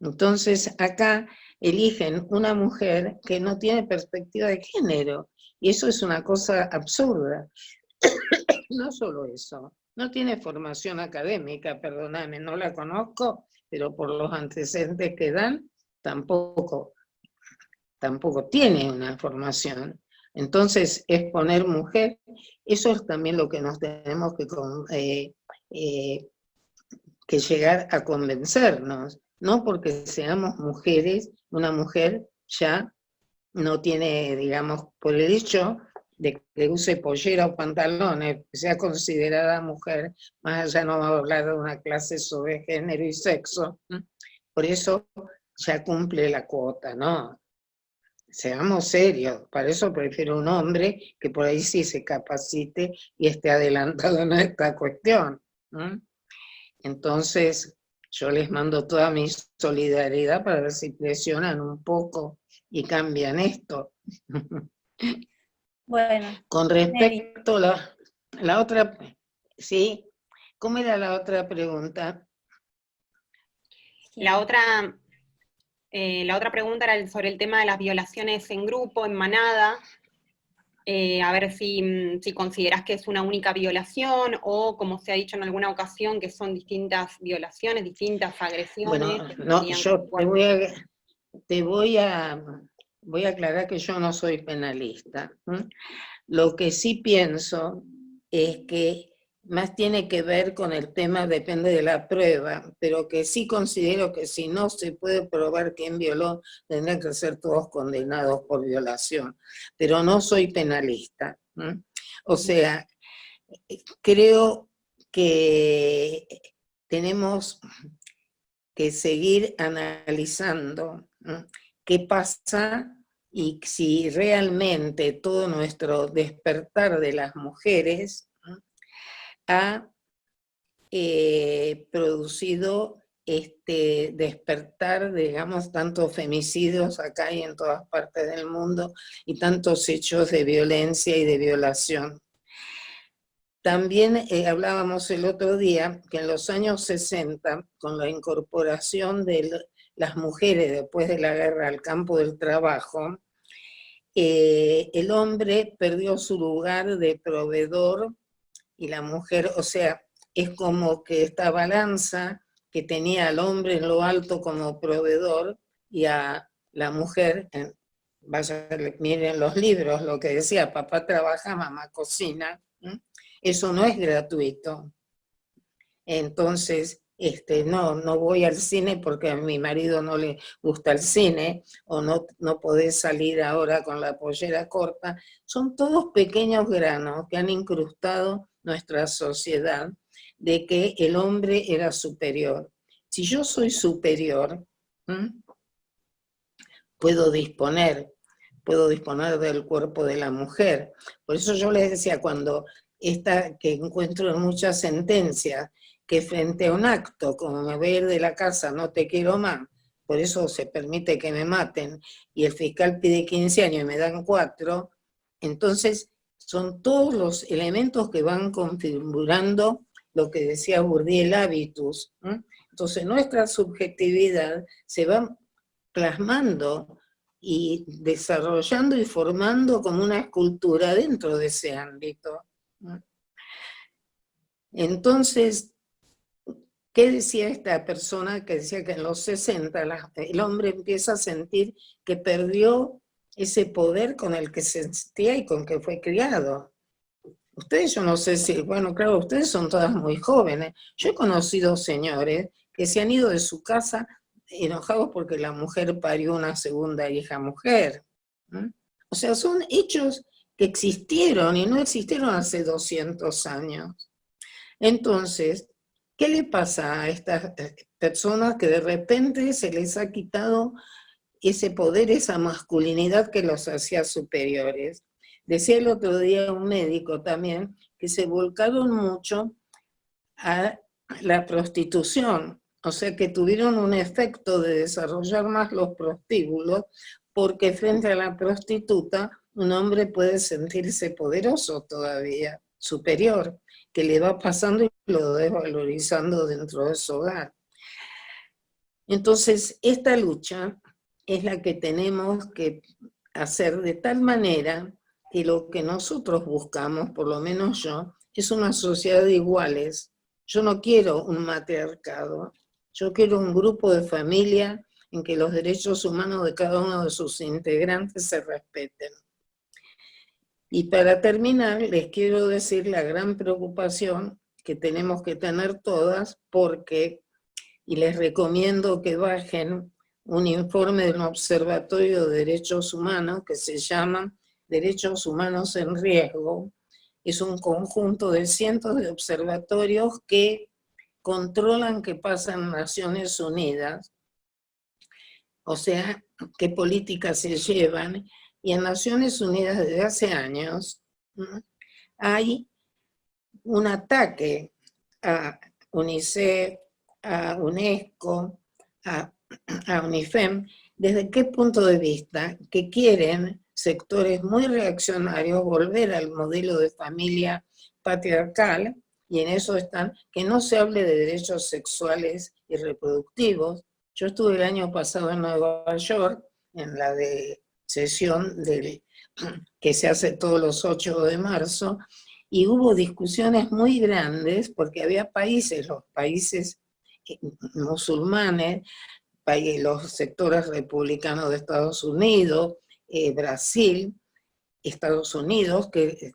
Entonces acá eligen una mujer que no tiene perspectiva de género, y eso es una cosa absurda. No solo eso, no tiene formación académica, perdóname, no la conozco, pero por los antecedentes que dan, tampoco tiene una formación. Entonces, es poner mujer, eso es también lo que nos tenemos que llegar a convencernos, no porque seamos mujeres, una mujer ya no tiene, digamos, por el hecho de que use pollera o pantalones, que sea considerada mujer, más allá no vamos a hablar de una clase sobre género y sexo, por eso ya cumple la cuota, ¿no? Seamos serios, para eso prefiero un hombre que por ahí sí se capacite y esté adelantado en esta cuestión. Entonces, yo les mando toda mi solidaridad para ver si presionan un poco y cambian esto. Bueno, Con respecto a la otra, ¿sí? ¿Cómo era la otra pregunta? La otra pregunta era sobre el tema de las violaciones en grupo, en manada. A ver si considerás que es una única violación, o como se ha dicho en alguna ocasión, que son distintas violaciones, distintas agresiones. Bueno, no, yo voy a aclarar que yo no soy penalista. Lo que sí pienso es que más tiene que ver con el tema, depende de la prueba, pero que sí considero que si no se puede probar quién violó, tendrían que ser todos condenados por violación. Pero no soy penalista. O sea, creo que tenemos que seguir analizando qué pasa y si realmente todo nuestro despertar de las mujeres ha producido este despertar, digamos, tantos femicidios acá y en todas partes del mundo, y tantos hechos de violencia y de violación. También hablábamos el otro día que en los años 60, con la incorporación de las mujeres después de la guerra al campo del trabajo, el hombre perdió su lugar de proveedor y la mujer, o sea, es como que esta balanza que tenía al hombre en lo alto como proveedor y a la mujer miren los libros, lo que decía, papá trabaja, mamá cocina, eso no es gratuito. Entonces, no voy al cine porque a mi marido no le gusta el cine, o no podés salir ahora con la pollera corta. Son todos pequeños granos que han incrustado nuestra sociedad de que el hombre era superior. Si yo soy superior, puedo disponer del cuerpo de la mujer. Por eso yo les decía, cuando que encuentro en muchas sentencias, que frente a un acto, como me voy a ir de la casa, no te quiero más, por eso se permite que me maten, y el fiscal pide 15 años y me dan 4, entonces son todos los elementos que van configurando lo que decía Bourdieu, el habitus. Entonces nuestra subjetividad se va plasmando y desarrollando y formando como una escultura dentro de ese ámbito. Entonces, ¿qué decía esta persona que decía que en los 60 el hombre empieza a sentir que perdió ese poder con el que se sentía y con que fue criado? Ustedes, yo no sé si, bueno, claro, ustedes son todas muy jóvenes. Yo he conocido señores que se han ido de su casa enojados porque la mujer parió una segunda hija mujer. O sea, son hechos que existieron y no existieron hace 200 años. Entonces, ¿qué le pasa a estas personas que de repente se les ha quitado ese poder, esa masculinidad que los hacía superiores? Decía el otro día un médico también que se volcaron mucho a la prostitución, o sea que tuvieron un efecto de desarrollar más los prostíbulos, porque frente a la prostituta un hombre puede sentirse poderoso todavía, superior, que le va pasando y lo desvalorizando dentro de su hogar. Entonces, esta lucha es la que tenemos que hacer de tal manera que lo que nosotros buscamos, por lo menos yo, es una sociedad de iguales. Yo no quiero un matriarcado, yo quiero un grupo de familia en que los derechos humanos de cada uno de sus integrantes se respeten. Y para terminar, les quiero decir la gran preocupación que tenemos que tener todas, porque, y les recomiendo que bajen un informe del Observatorio de Derechos Humanos que se llama Derechos Humanos en Riesgo. Es un conjunto de cientos de observatorios que controlan qué pasa en Naciones Unidas, o sea, qué políticas se llevan. Y en Naciones Unidas desde hace años hay un ataque a UNICEF, a UNESCO, a UNIFEM. ¿Desde qué punto de vista? Que quieren sectores muy reaccionarios volver al modelo de familia patriarcal, y en eso están, que no se hable de derechos sexuales y reproductivos. Yo estuve el año pasado en Nueva York, en la sesión que se hace todos los 8 de marzo, y hubo discusiones muy grandes, porque había países, los países musulmanes, los sectores republicanos de Estados Unidos, Brasil, Estados Unidos, que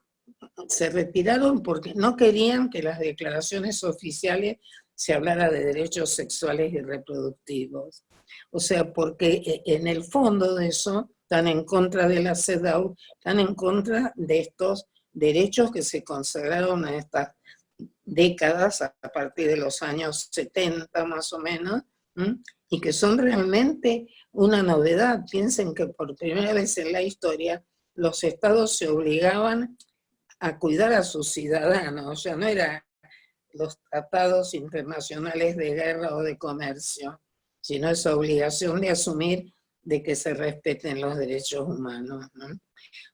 se retiraron porque no querían que las declaraciones oficiales se hablara de derechos sexuales y reproductivos. O sea, porque en el fondo de eso están en contra de la CEDAW, están en contra de estos derechos que se consagraron en estas décadas, a partir de los años 70 más o menos, y que son realmente una novedad. Piensen que por primera vez en la historia los estados se obligaban a cuidar a sus ciudadanos, o sea, no eran los tratados internacionales de guerra o de comercio, sino esa obligación de asumir de que se respeten los derechos humanos, ¿no?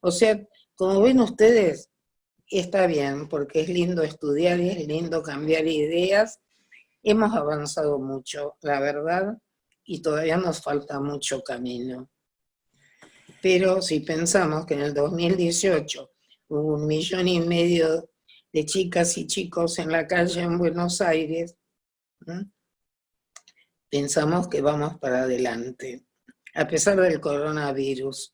O sea, como ven ustedes, está bien, porque es lindo estudiar y es lindo cambiar ideas. Hemos avanzado mucho, la verdad, y todavía nos falta mucho camino. Pero si pensamos que en el 2018 hubo 1,5 millones de chicas y chicos en la calle en Buenos Aires, pensamos que vamos para adelante, a pesar del coronavirus.